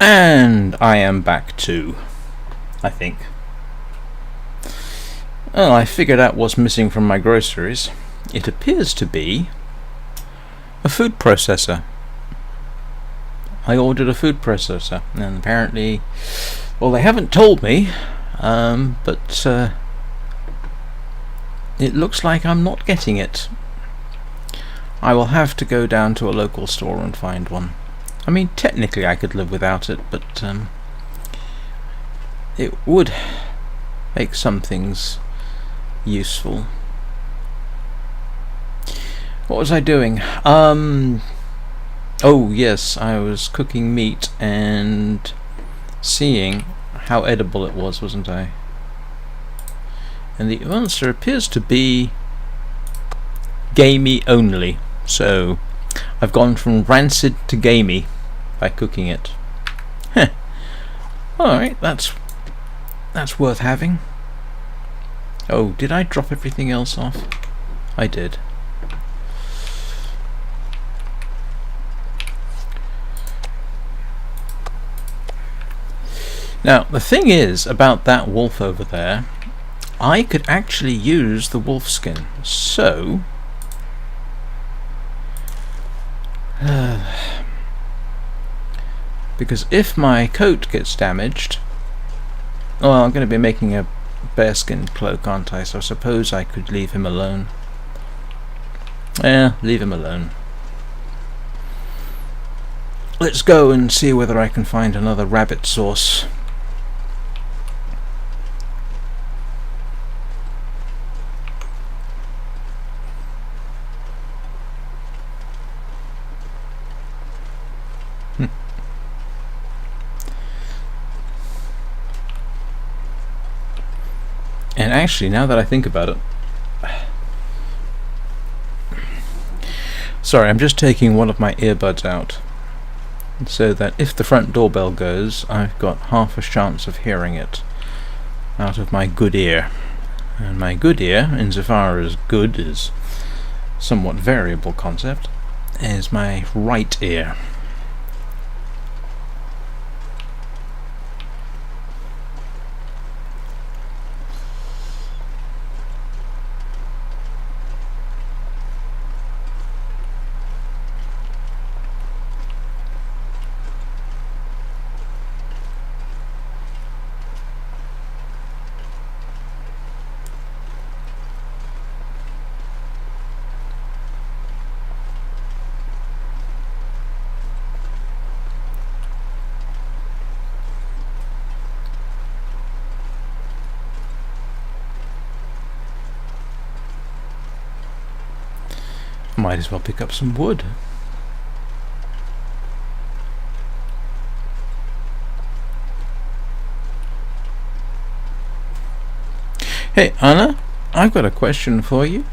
And I am back too, I think. Well, I figured out what's missing from my groceries. It appears to be a food processor. I ordered a food processor, and apparently, well, they haven't told me, but it looks like I'm not getting it. I will have to go down to a local store and find one. I mean, technically I could live without it, but it would make some things useful. What was I doing? Oh yes, I was cooking meat and seeing how edible it was, wasn't I? And the answer appears to be gamey only. So I've gone from rancid to gamey by cooking it. Heh. Alright, that's worth having. Oh, did I drop everything else off? I did. Now, the thing is about that wolf over there, I could actually use the wolf skin. So because if my coat gets damaged, well, I'm going to be making a bearskin cloak, aren't I? So I suppose I could leave him alone. Yeah, leave him alone. Let's go and see whether I can find another rabbit sauce. And actually, now that I think about it, sorry, I'm just taking one of my earbuds out so that if the front doorbell goes, I've got half a chance of hearing it out of my good ear. And my good ear, insofar as good is somewhat variable concept, is my right ear. Might as well pick up some wood. Hey Anna, I've got a question for you.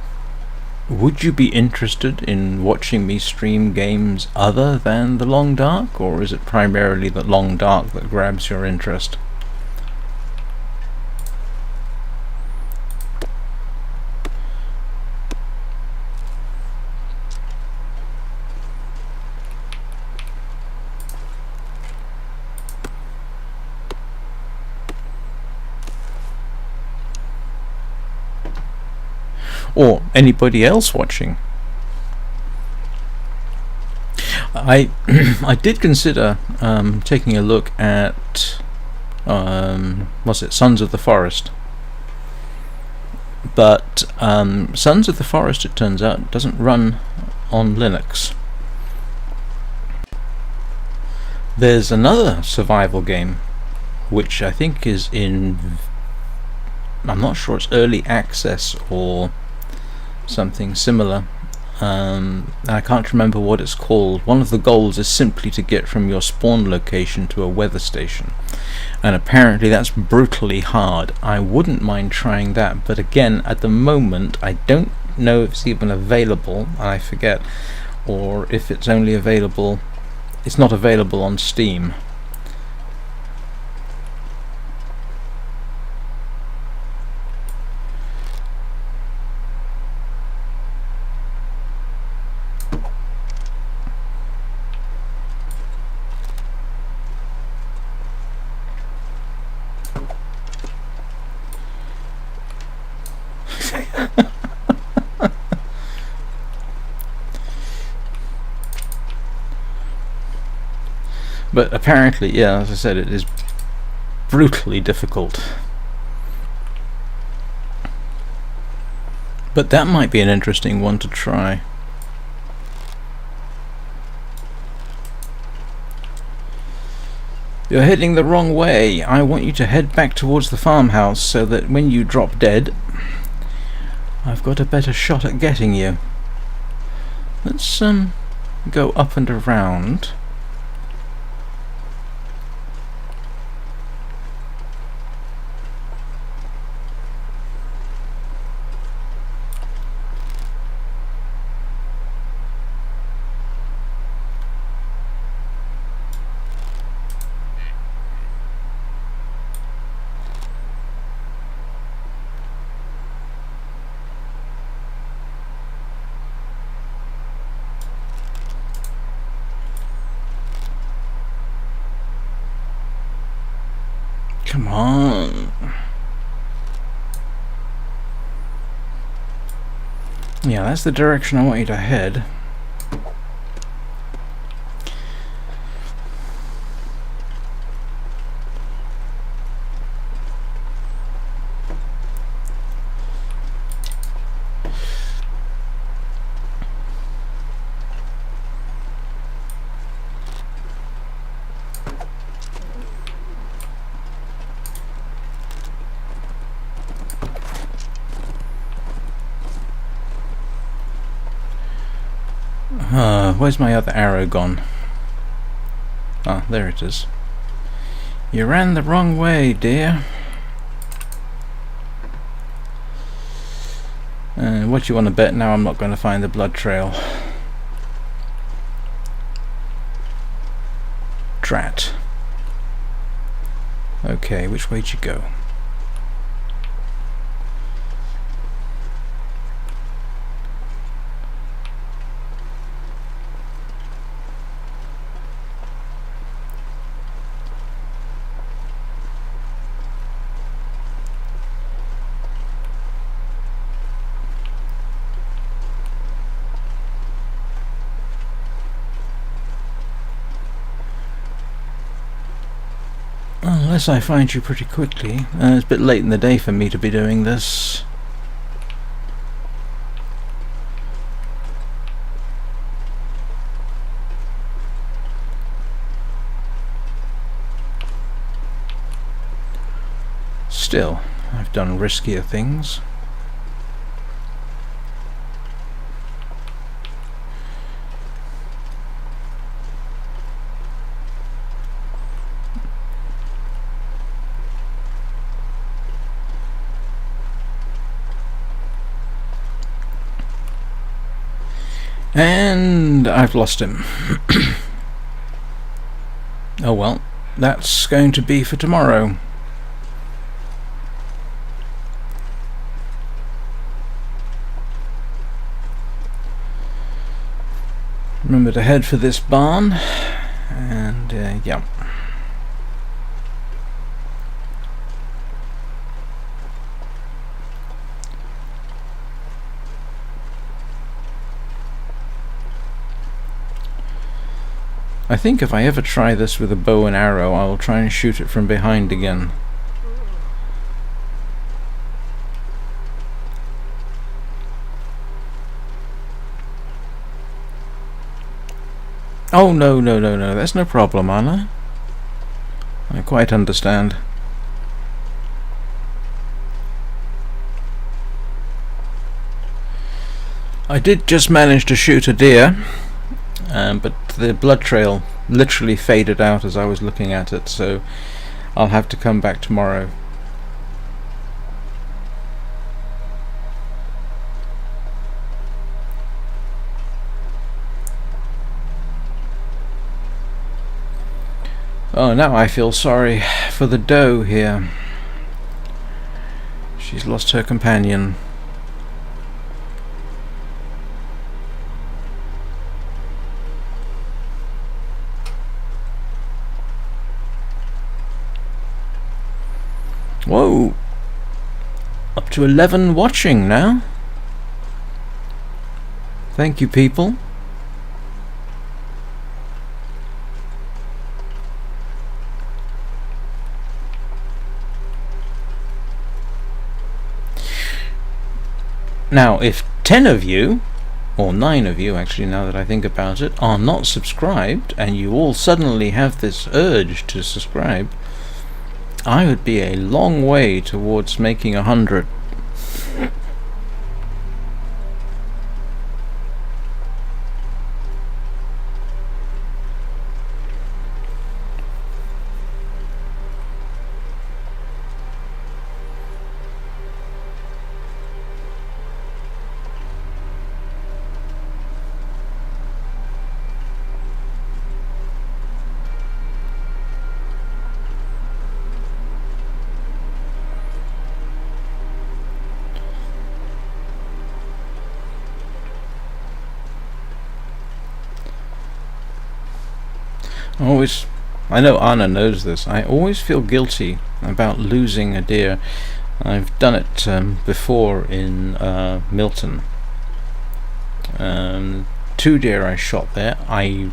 Would you be interested in watching me stream games other than The Long Dark, or is it primarily The Long Dark that grabs your interest? Or anybody else watching? I I did consider taking a look at was it Sons of the Forest, but Sons of the Forest, it turns out, doesn't run on Linux. There's another survival game which I think is in, I'm not sure, it's early access or something similar. I can't remember what it's called. One of the goals is simply to get from your spawn location to a weather station, and apparently that's brutally hard. I wouldn't mind trying that, but again, at the moment I don't know if it's even available, I forget, or if it's only available, it's not available on Steam. But apparently, yeah, as I said, it is brutally difficult. But that might be an interesting one to try. You're heading the wrong way. I want you to head back towards the farmhouse so that when you drop dead, I've got a better shot at getting you. Let's go up and around. Come on. Yeah, that's the direction I want you to head. Where's my other arrow gone? Ah, there it is. You ran the wrong way, dear. What do you want to bet now I'm not going to find the blood trail? Drat. Okay, which way'd you go? Unless I find you pretty quickly. It's a bit late in the day for me to be doing this. Still, I've done riskier things. And I've lost him. Oh well, that's going to be for tomorrow. Remember to head for this barn, and yeah. I think if I ever try this with a bow and arrow, I will try and shoot it from behind again. Oh, no, that's no problem, Anna. I quite understand. I did just manage to shoot a deer, but the blood trail literally faded out as I was looking at it, so I'll have to come back tomorrow. Oh, now I feel sorry for the doe here. She's lost her companion. Whoa! Up to 11 watching now. Thank you, people. Now, if 10 of you, or 9 of you actually now that I think about it, are not subscribed, and you all suddenly have this urge to subscribe, I would be a long way towards making 100. I know Anna knows this, I always feel guilty about losing a deer. I've done it before in Milton. 2 deer I shot there. I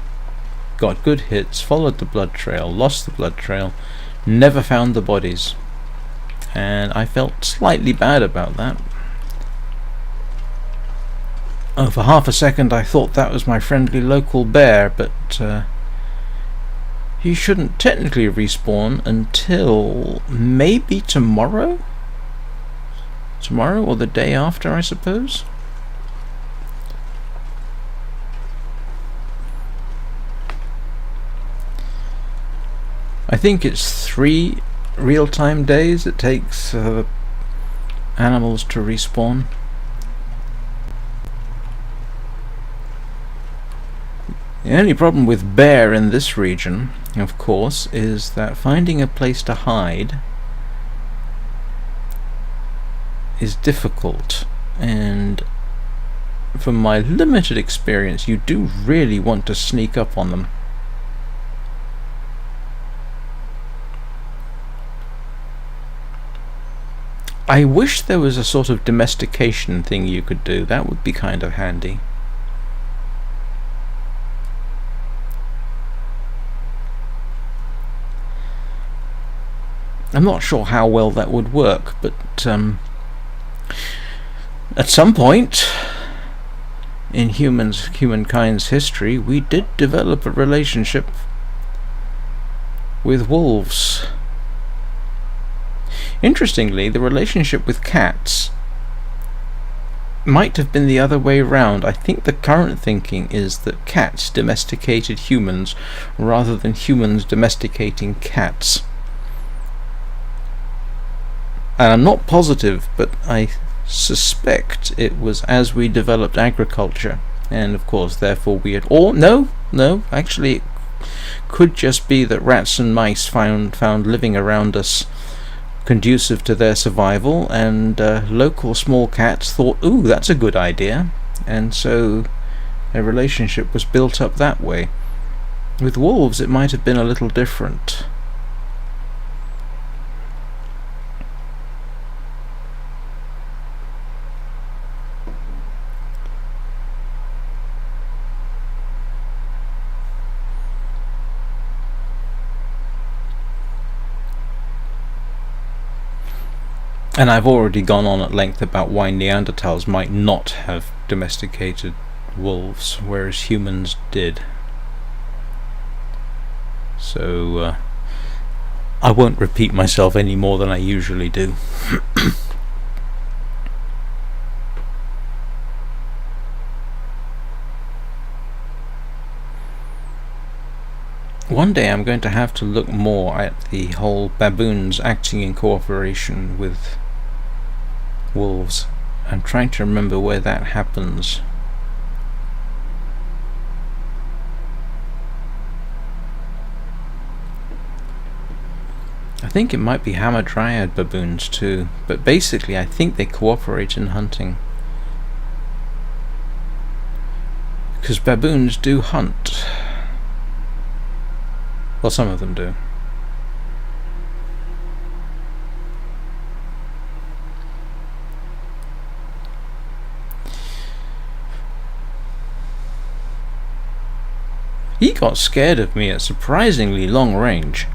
got good hits, followed the blood trail, lost the blood trail, never found the bodies, and I felt slightly bad about that. For half a second I thought that was my friendly local bear, but he shouldn't technically respawn until maybe tomorrow? Tomorrow or the day after, I suppose? I think it's 3 real-time days it takes animals to respawn. The only problem with bear in this region, of course, is that finding a place to hide is difficult, and from my limited experience, you do really want to sneak up on them. I wish there was a sort of domestication thing you could do. That would be kind of handy. I'm not sure how well that would work, but at some point in humankind's history, we did develop a relationship with wolves. Interestingly, the relationship with cats might have been the other way around. I think the current thinking is that cats domesticated humans rather than humans domesticating cats. And I'm not positive, but I suspect it was as we developed agriculture, and of course therefore we had, or no, actually it could just be that rats and mice found living around us conducive to their survival, and local small cats thought, ooh, that's a good idea, and so a relationship was built up that way. With wolves it might have been a little different. And I've already gone on at length about why Neanderthals might not have domesticated wolves, whereas humans did. So I won't repeat myself any more than I usually do. One day I'm going to have to look more at the whole baboons acting in cooperation with wolves. I'm trying to remember where that happens. I think it might be Hamadryad baboons too, but basically I think they cooperate in hunting. Because baboons do hunt. Well, some of them do. He got scared of me at surprisingly long range.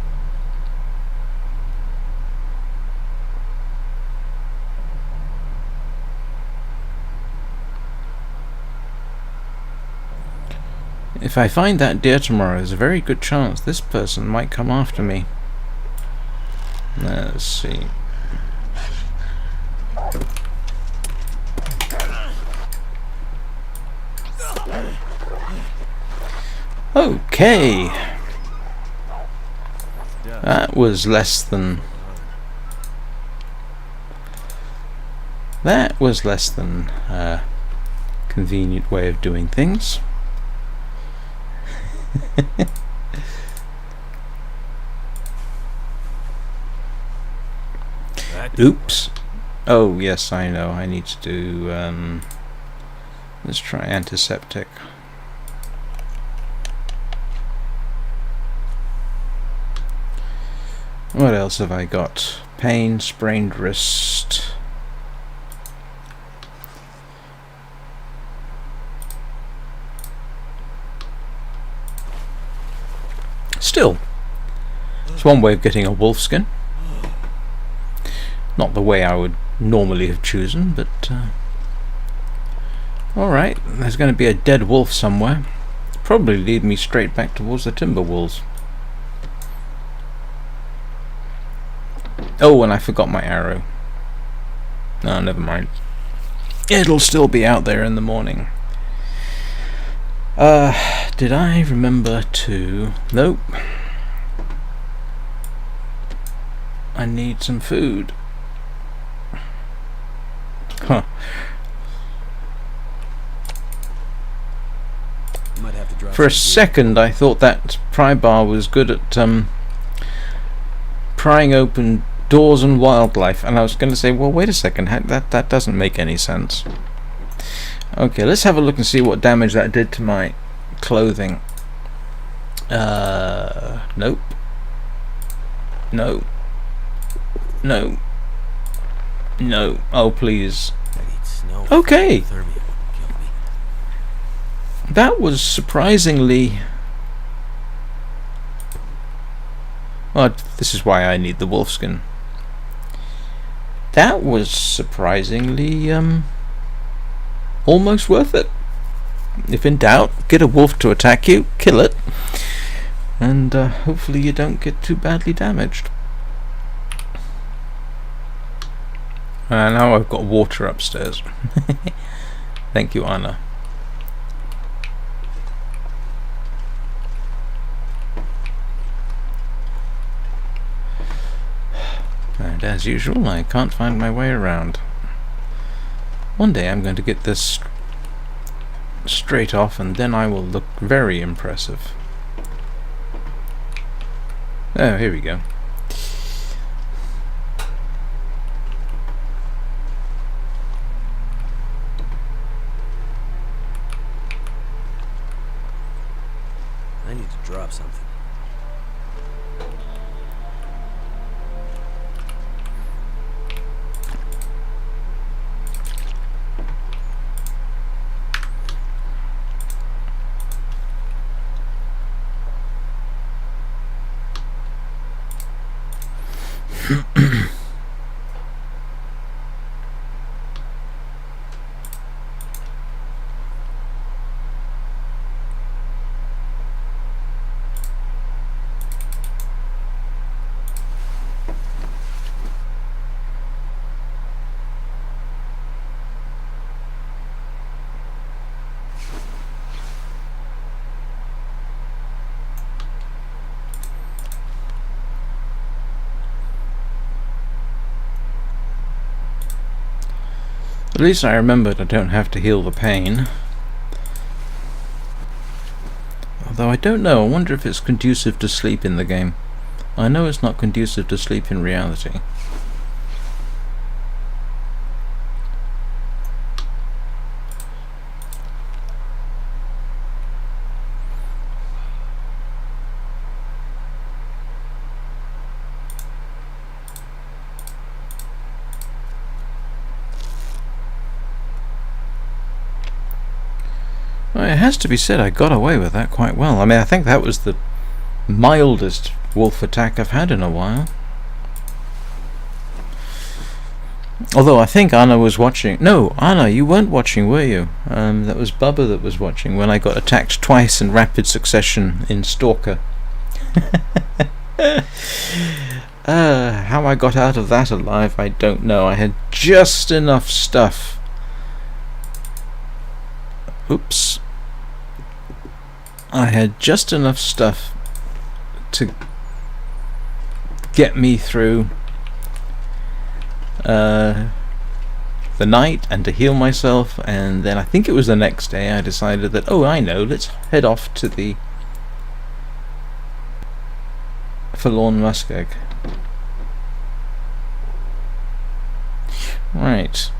If I find that deer tomorrow, there's a very good chance this person might come after me. Let's see. Okay. That was less than... That was less than a convenient way of doing things. Oops. Oh, yes, I know. I need to do... let's try antiseptic. What else have I got? Pain, sprained wrist. Still, it's one way of getting a wolf skin. Not the way I would normally have chosen, but alright, there's going to be a dead wolf somewhere. Probably lead me straight back towards the timber walls. Oh, and I forgot my arrow. No, never mind. It'll still be out there in the morning. Did I remember to... Nope. I need some food. Huh. Might have to drop For a some second I thought that pry bar was good at prying open doors and wildlife, and I was going to say, well, wait a second, that doesn't make any sense. Okay, let's have a look and see what damage that did to my clothing. Nope. No. No. No. Oh, please. I need snow. Okay. Hypothermia would kill me. That was surprisingly... Well, this is why I need the wolfskin. That was surprisingly, almost worth it. If in doubt, get a wolf to attack you, kill it, and hopefully you don't get too badly damaged. Now I've got water upstairs. Thank you, Anna. And as usual, I can't find my way around. One day I'm going to get this straight off, and then I will look very impressive. Oh, here we go. I need to drop something. At least I remembered I don't have to heal the pain. Although I don't know, I wonder if it's conducive to sleep in the game. I know it's not conducive to sleep in reality. Well, it has to be said I got away with that quite well. I mean, I think that was the mildest wolf attack I've had in a while. Although I think Anna was watching. No, Anna, you weren't watching, were you? That was Bubba that was watching when I got attacked twice in rapid succession in Stalker. How I got out of that alive, I don't know. I had just enough stuff. Oops. I had just enough stuff to get me through the night and to heal myself, and then I think it was the next day I decided that, oh, I know, let's head off to the Forlorn Muskeg. Right.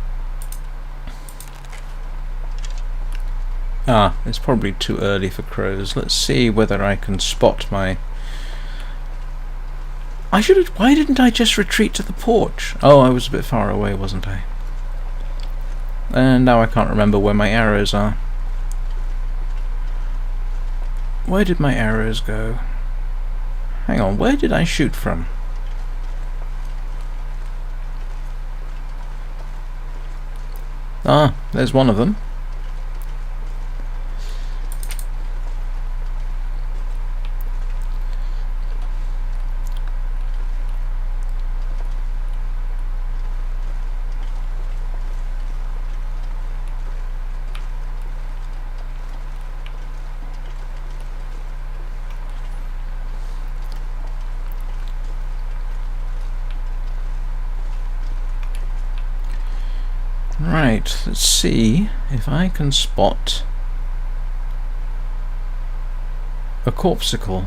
It's probably too early for crows. Let's see whether I can spot my... Why didn't I just retreat to the porch? Oh, I was a bit far away, wasn't I? And now I can't remember where my arrows are. Where did my arrows go? Hang on, where did I shoot from? Ah, there's one of them. Right, let's see if I can spot a corpsicle.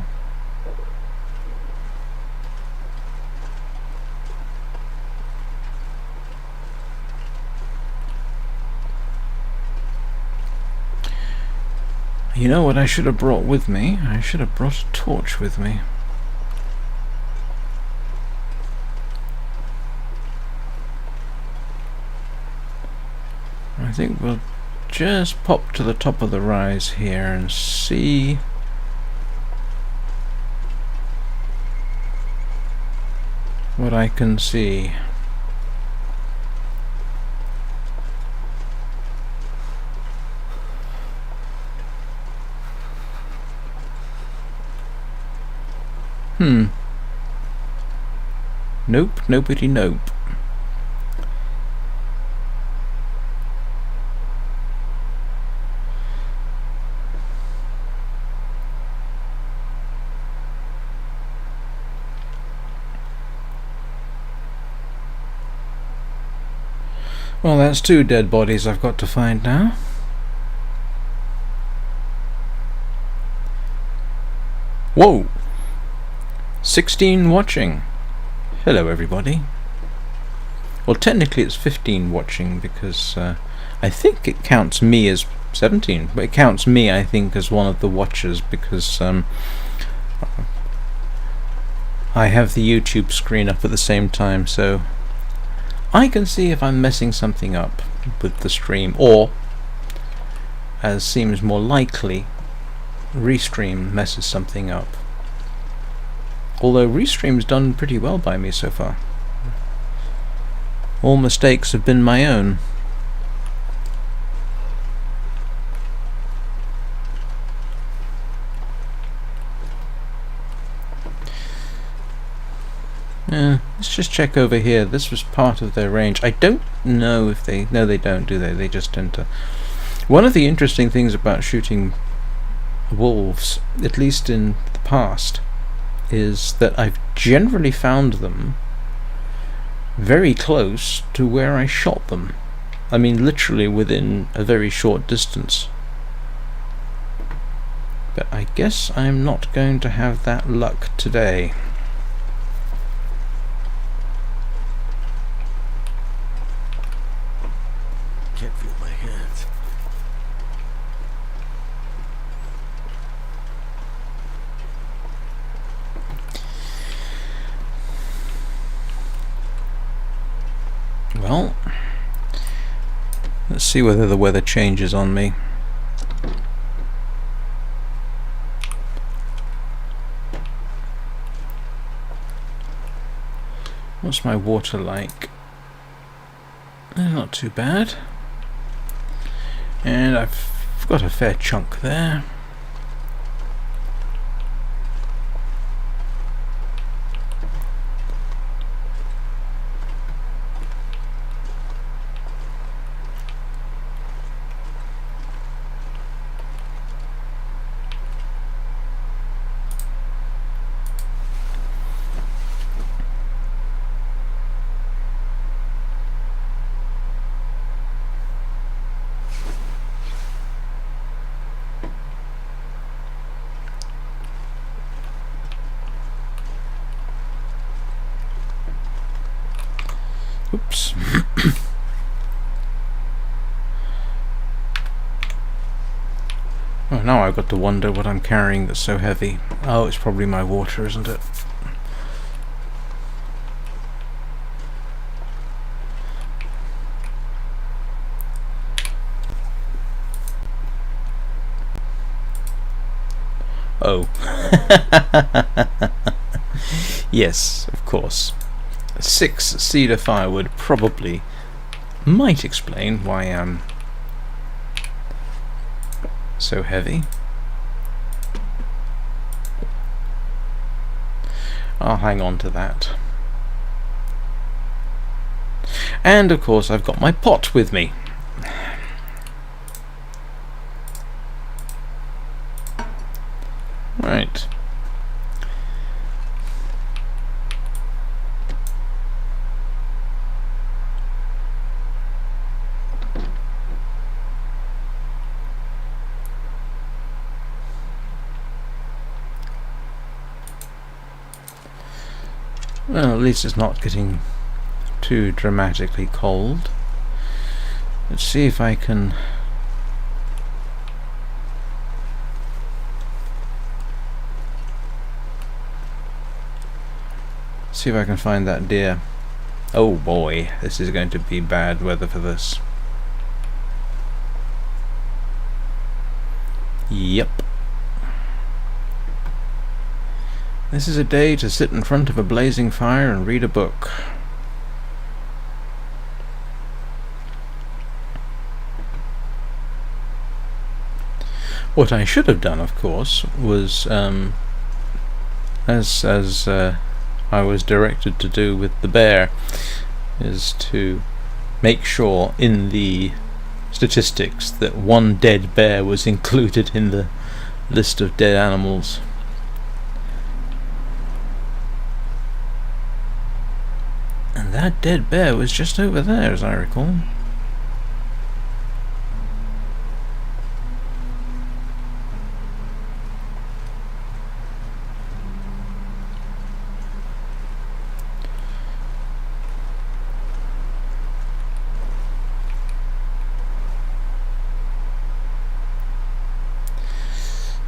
You know what I should have brought with me? I should have brought a torch with me. I think we'll just pop to the top of the rise here and see what I can see. Nope, nobody, nope. Well, that's 2 dead bodies I've got to find now. Whoa! 16 watching. Hello, everybody. Well, technically it's 15 watching because I think it counts me as 17, but it counts me, I think, as one of the watchers because I have the YouTube screen up at the same time, so I can see if I'm messing something up with the stream, or, as seems more likely, Restream messes something up. Although Restream's done pretty well by me so far. All mistakes have been my own. Let's just check over here. This was part of their range. I don't know if they... No, they don't, do they? They just enter. One of the interesting things about shooting wolves, at least in the past, is that I've generally found them very close to where I shot them. I mean, literally within a very short distance. But I guess I'm not going to have that luck today. Can't feel my hands. Well, let's see whether the weather changes on me. What's my water like? Not too bad. And I've got a fair chunk there. Oops. Oh, now I've got to wonder what I'm carrying that's so heavy. Oh, it's probably my water, isn't it? Oh. Yes, of course. 6 cedar firewood probably might explain why I'm so heavy. I'll hang on to that. And of course I've got my pot with me. Right. Well, at least it's not getting too dramatically cold. Let's see if I can find that deer. Oh boy, this is going to be bad weather for this. Yep. This is a day to sit in front of a blazing fire and read a book. What I should have done, of course, was as I was directed to do with the bear, is to make sure in the statistics that one dead bear was included in the list of dead animals. And that dead bear was just over there, as I recall.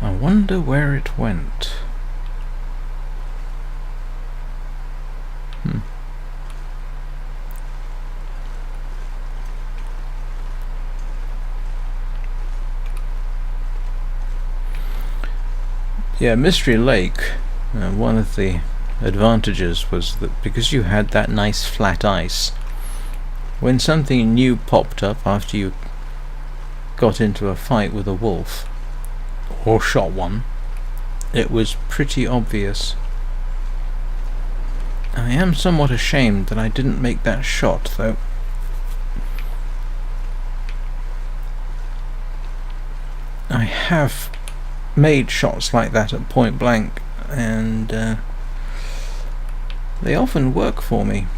I wonder where it went. Yeah, Mystery Lake, one of the advantages was that because you had that nice flat ice, when something new popped up after you got into a fight with a wolf, or shot one, it was pretty obvious. I am somewhat ashamed that I didn't make that shot, though. I have made shots like that at point blank, and they often work for me.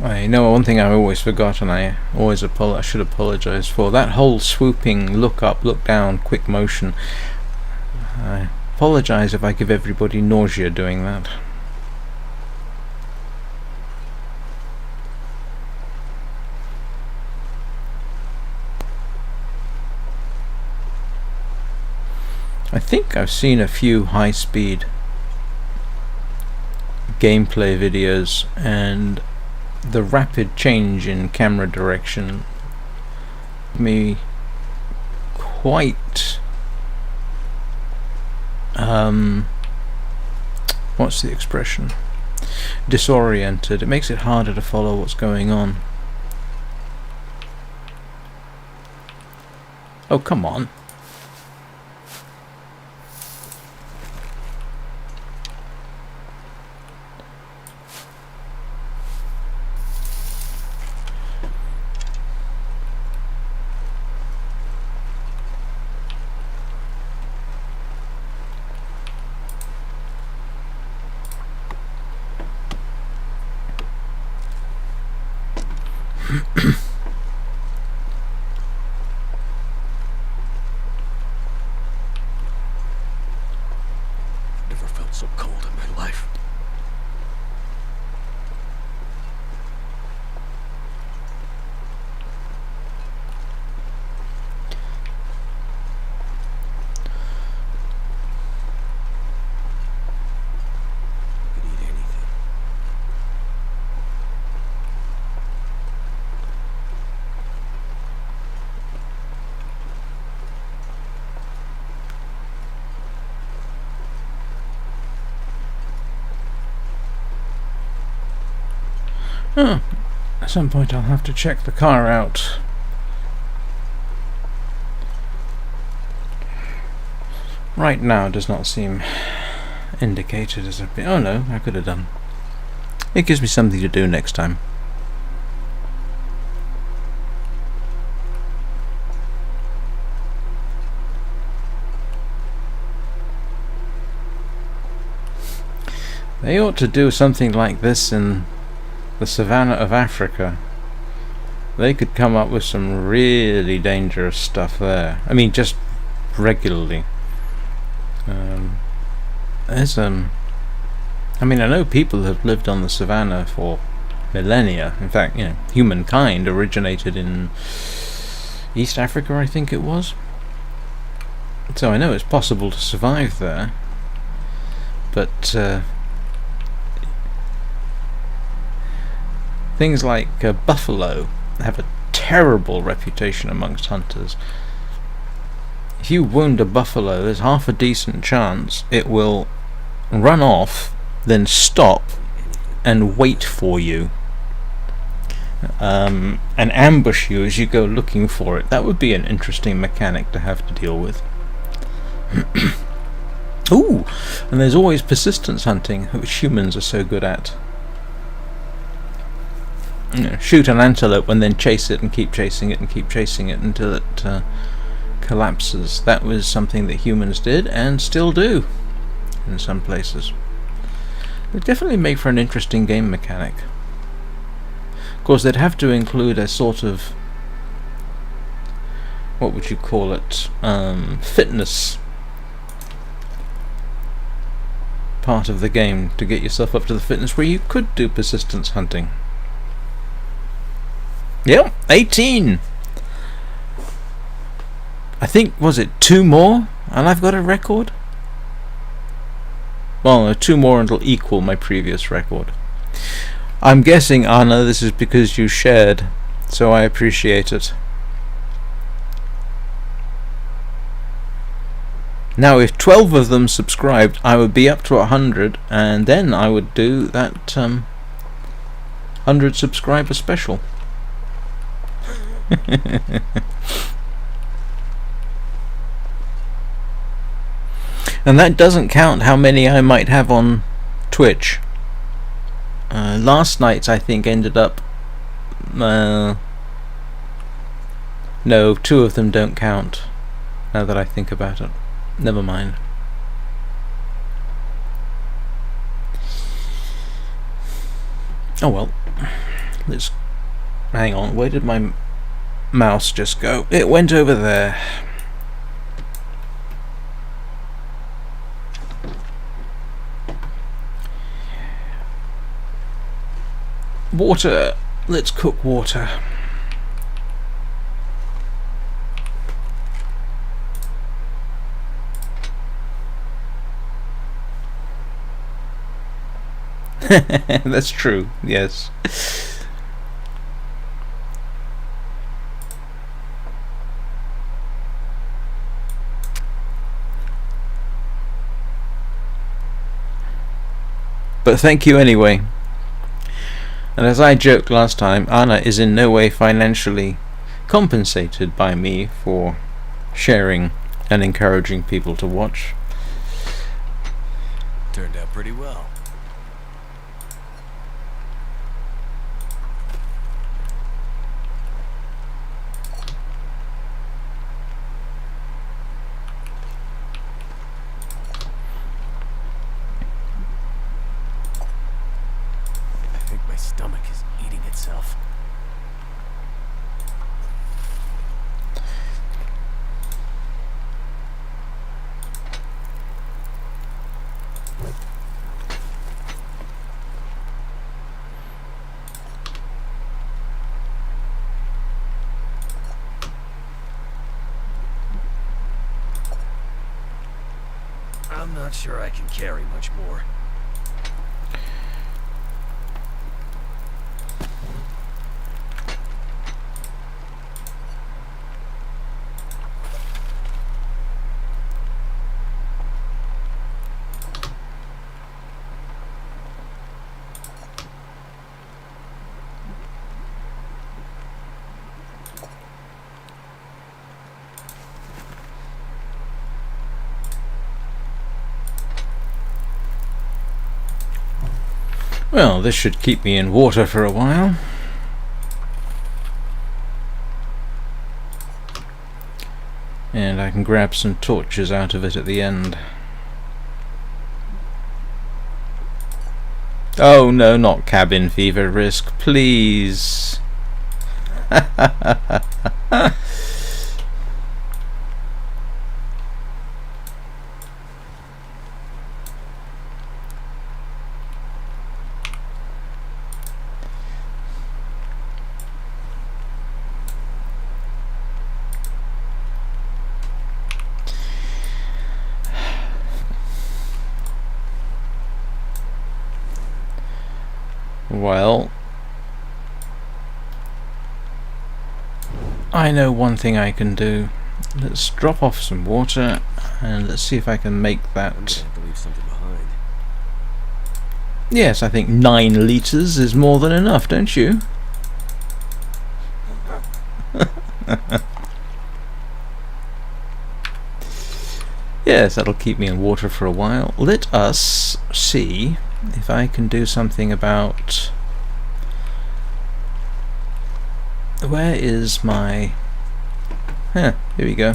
I know one thing I've always forgotten, I should apologise for, that whole swooping, look up, look down, quick motion. I apologise if I give everybody nausea doing that. I think I've seen a few high-speed gameplay videos, and the rapid change in camera direction me quite what's the expression, disoriented. It makes it harder to follow what's going on. Oh, come on. Never felt so cold in my life. I could eat anything. Oh, at some point I'll have to check the car out. Right now it does not seem indicated as a... Oh no, I could have done. It gives me something to do next time. They ought to do something like this in the savannah of Africa. They could come up with some really dangerous stuff there. I mean, just regularly. I mean, I know people have lived on the savannah for millennia. In fact, you know, humankind originated in East Africa, I think it was. So I know it's possible to survive there. But things like buffalo have a terrible reputation amongst hunters. If you wound a buffalo, there's half a decent chance it will run off, then stop and wait for you, and ambush you as you go looking for it. That would be an interesting mechanic to have to deal with. Ooh, and there's always persistence hunting, which humans are so good at. You know, shoot an antelope and then chase it and keep chasing it and keep chasing it until it collapses. That was something that humans did and still do in some places. It would definitely make for an interesting game mechanic. Of course, they'd have to include a sort of, what would you call it, fitness part of the game to get yourself up to the fitness where you could do persistence hunting. Yep, 18! I think, was it 2 more and I've got a record? Well, no, 2 more and it'll equal my previous record. I'm guessing, Anna, this is because you shared, so I appreciate it. Now, if 12 of them subscribed, I would be up to 100, and then I would do that 100 subscriber special. And that doesn't count how many I might have on Twitch. Last night's, I think, ended up... no, 2 of them don't count, now that I think about it. Never mind. Oh well. Let's... hang on, where did my mouse just go? It went over there. Water. Let's cook water. That's true, yes. But thank you anyway. And as I joked last time, Anna is in no way financially compensated by me for sharing and encouraging people to watch. Turned out pretty well. I think my stomach is eating itself. I'm not sure I can carry much more. Well, this should keep me in water for a while. And I can grab some torches out of it at the end. Oh no, not cabin fever risk, please. Well, I know one thing I can do. Let's drop off some water and let's see if I can make that. I'm gonna have to leave something behind. Yes, I think 9 litres is more than enough, don't you? Yes, that'll keep me in water for a while. Let us see if I can do something about... Where is my... Here we go.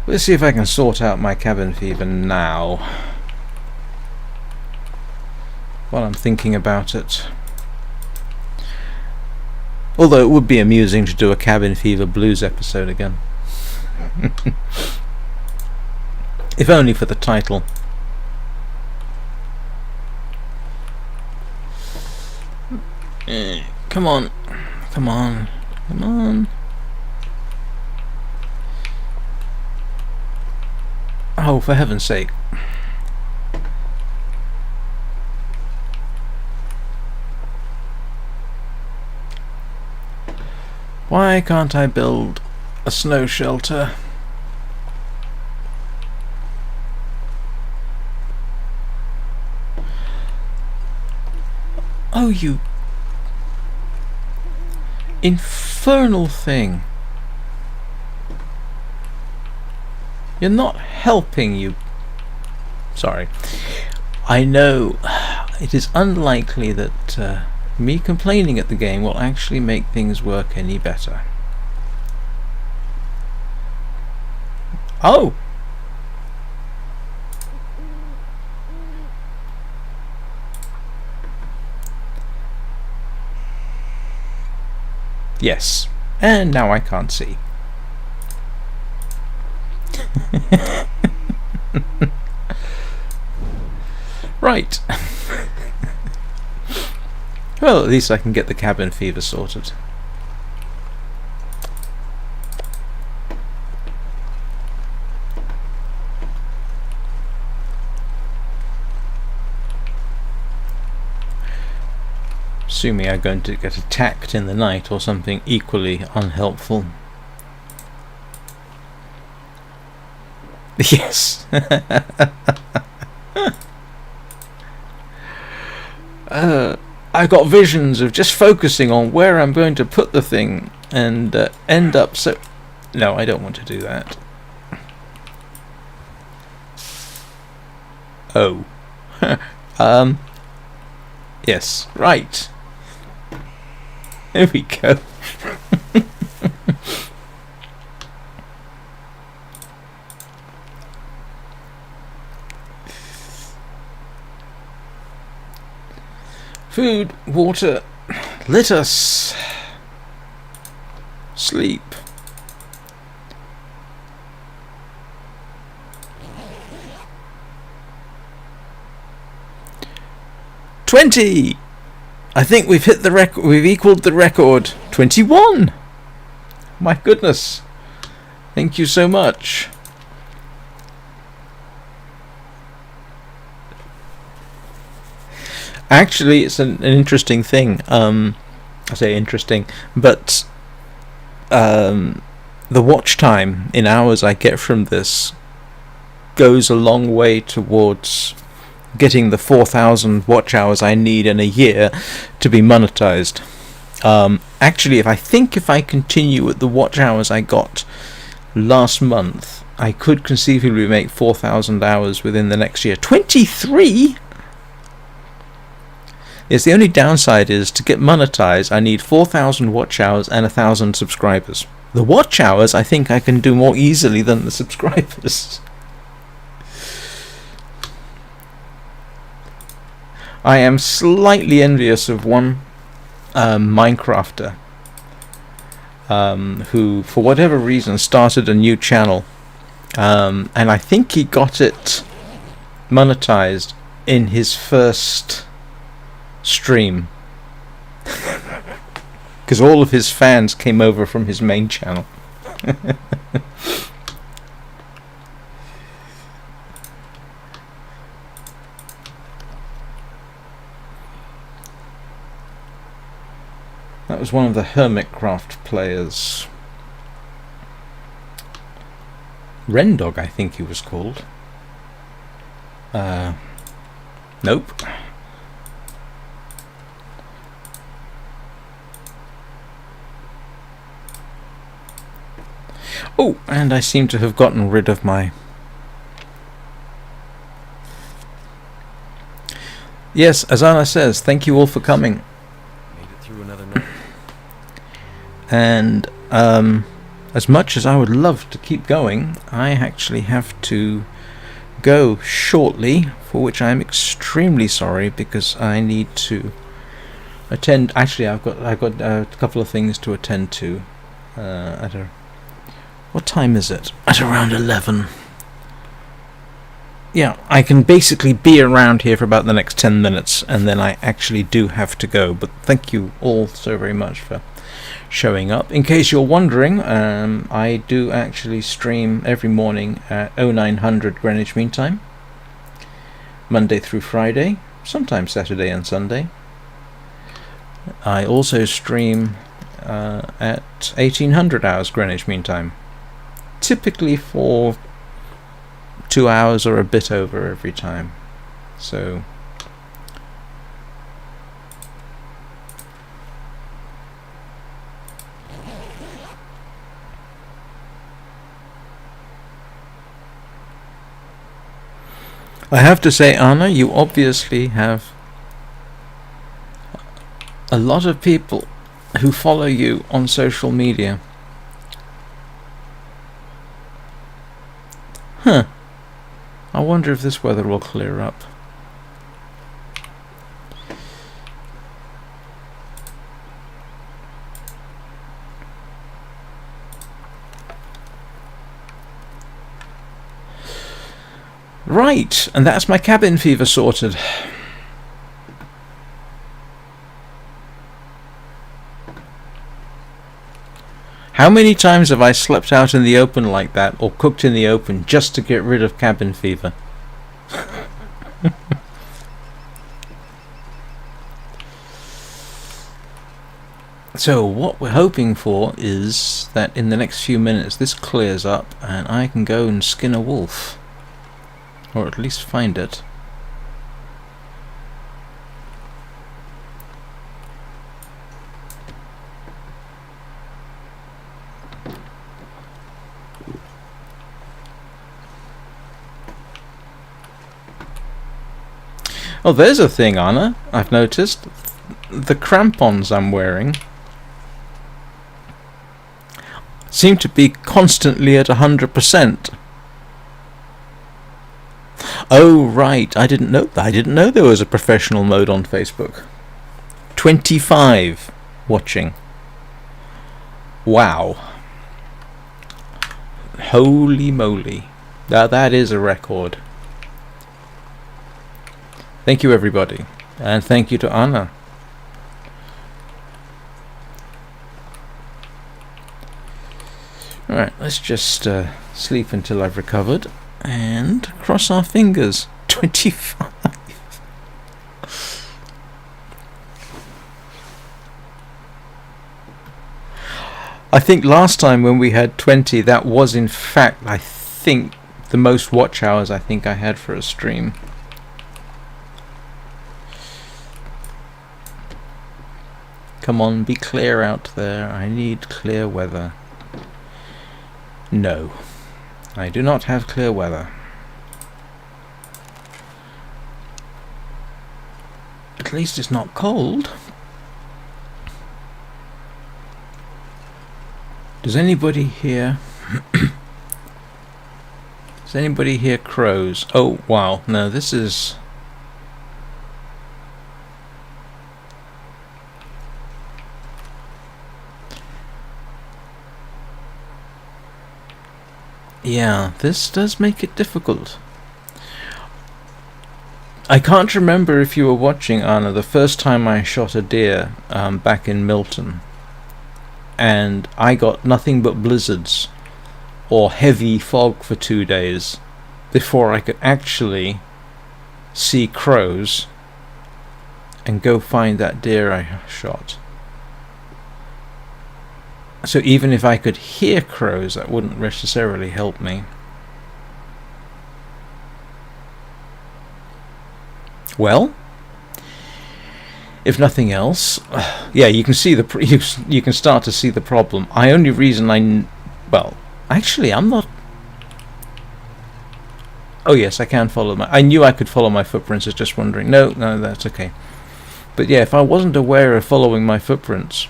Let's see if I can sort out my cabin fever now, while I'm thinking about it. Although it would be amusing to do a cabin fever blues episode again. If only for the title. Come on, come on, come on. Oh, for heaven's sake. Why can't I build a snow shelter? Oh, you infernal thing. You're not helping, you... Sorry. I know it is unlikely that me complaining at the game will actually make things work any better. Oh! Yes. And now I can't see. Right. Well, at least I can get the cabin fever sorted. Assuming I'm going to get attacked in the night or something equally unhelpful. Yes. I got visions of just focusing on where I'm going to put the thing and end up so... No, I don't want to do that. Oh. Yes, right. There we go. Food, water, let us sleep. $20. I think we've hit the record. We've equaled the record. 21. My goodness. Thank you so much. Actually, it's an interesting thing. I say interesting, but the watch time in hours I get from this goes a long way towards getting the 4,000 watch hours I need in a year to be monetized. Actually, if I continue at the watch hours I got last month, I could conceivably make 4,000 hours within the next year. 23? Yes, the only downside is to get monetized, I need 4,000 watch hours and 1,000 subscribers. The watch hours I think I can do more easily than the subscribers. I am slightly envious of one Minecrafter who, for whatever reason, started a new channel, and I think he got it monetized in his first stream because all of his fans came over from his main channel. That was one of the Hermitcraft players. Rendog, I think he was called. Nope. Oh, and I seem to have gotten rid of my... Yes, as Anna says, thank you all for coming. Made it through another night. And as much as I would love to keep going, I actually have to go shortly, for which I'm extremely sorry, because I need to attend. Actually, I've got a couple of things to attend to. What time is it? At around 11. Yeah, I can basically be around here for about the next 10 minutes, and then I actually do have to go. But thank you all so very much for showing up. In case you're wondering, I do actually stream every morning at 0900 Greenwich Mean Time, Monday through Friday, sometimes Saturday and Sunday. I also stream at 1800 hours Greenwich Mean Time, typically for 2 hours or a bit over every time. So I have to say, Anna, you obviously have a lot of people who follow you on social media. Huh. I wonder if this weather will clear up. Right, and that's my cabin fever sorted. How many times have I slept out in the open like that, or cooked in the open, just to get rid of cabin fever? So what we're hoping for is that in the next few minutes this clears up and I can go and skin a wolf. Or at least find it. Oh, there's a thing, Anna, I've noticed. The crampons I'm wearing seem to be constantly at 100%. Oh, right, I didn't know there was a professional mode on Facebook. 25 watching. Wow. Holy moly. Now that is a record. Thank you, everybody. And thank you to Anna. Alright, let's just sleep until I've recovered. And cross our fingers. 25. I think last time when we had 20, that was in fact, I think, the most watch hours I think I had for a stream. Come on, be clear out there. I need clear weather. No, I do not have clear weather. At least it's not cold. Does anybody hear? Does anybody hear crows? Oh wow! No, this is. Yeah, this does make it difficult. I can't remember if you were watching, Anna, the first time I shot a deer back in Milton. And I got nothing but blizzards or heavy fog for 2 days before I could actually see crows and go find that deer I shot. So even if I could hear crows, that wouldn't necessarily help me. Well, if nothing else, yeah, you can see you can start to see the problem. Only reason well, actually, I'm not. Oh yes, I can follow I knew I could follow my footprints. I was just wondering. No, that's okay. But yeah, if I wasn't aware of following my footprints,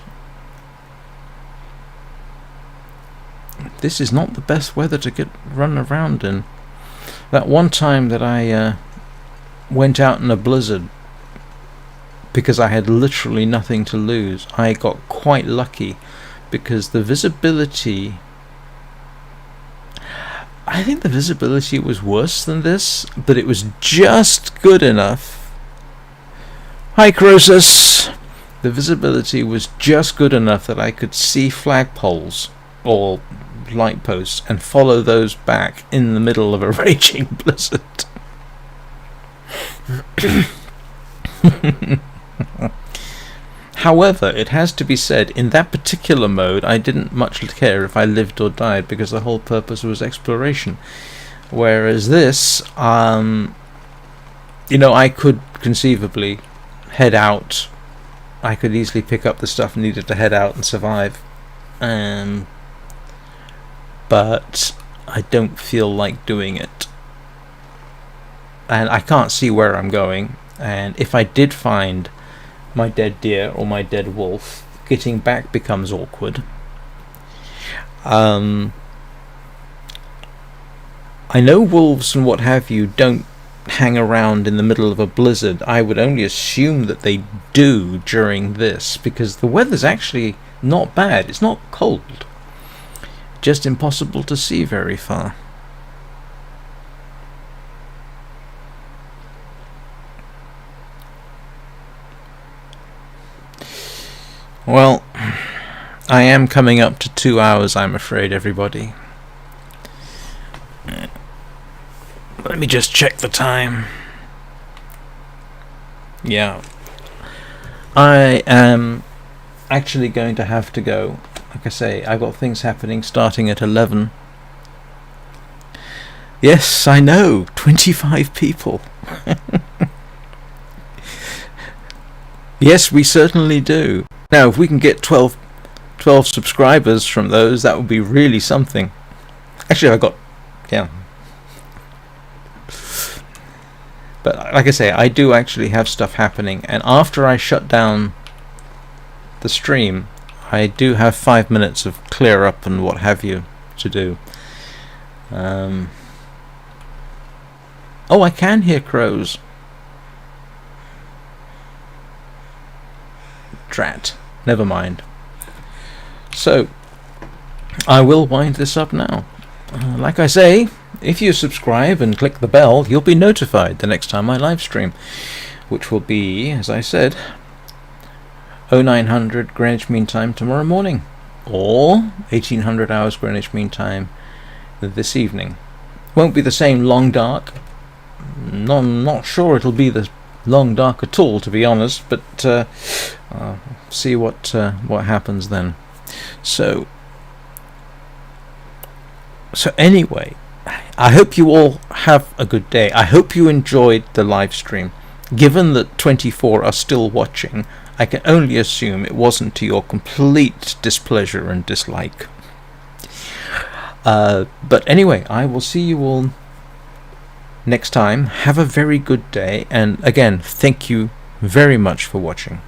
this is not the best weather to run around in. That one time that I went out in a blizzard because I had literally nothing to lose, I got quite lucky because the visibility, I think the visibility was worse than this, but it was just good enough. Hi Croesus! The visibility was just good enough that I could see flagpoles or light posts and follow those back in the middle of a raging blizzard. However, it has to be said, in that particular mode I didn't much care if I lived or died because the whole purpose was exploration. Whereas this, I could conceivably head out. I could easily pick up the stuff needed to head out and survive. But I don't feel like doing it. And I can't see where I'm going. And if I did find my dead deer or my dead wolf, getting back becomes awkward. I know wolves and what have you don't hang around in the middle of a blizzard. I would only assume that they do during this, because the weather's actually not bad. It's not cold. Just impossible to see very far. Well, I am coming up to 2 hours, I'm afraid, everybody. Let me just check the time. Yeah. I am actually going to have to go. Like I say, I've got things happening starting at 11. Yes, I know, 25 people. Yes, we certainly do. Now, if we can get 12 subscribers from those, that would be really something. Actually, I've got... yeah. But like I say, I do actually have stuff happening, and after I shut down the stream, I do have 5 minutes of clear up and what have you to do. Oh, I can hear crows. Drat. Never mind. So, I will wind this up now. Like I say, if you subscribe and click the bell, you'll be notified the next time I live stream, which will be, as I said, 0900 Greenwich Mean Time tomorrow morning, or 1800 hours Greenwich Mean Time this evening. Won't be the same long dark. No, I'm not sure it'll be the long dark at all, to be honest, but I'll see what happens then. So anyway, I hope you all have a good day. I hope you enjoyed the live stream. Given that 24 are still watching, I can only assume it wasn't to your complete displeasure and dislike. But anyway, I will see you all next time. Have a very good day, and again, thank you very much for watching.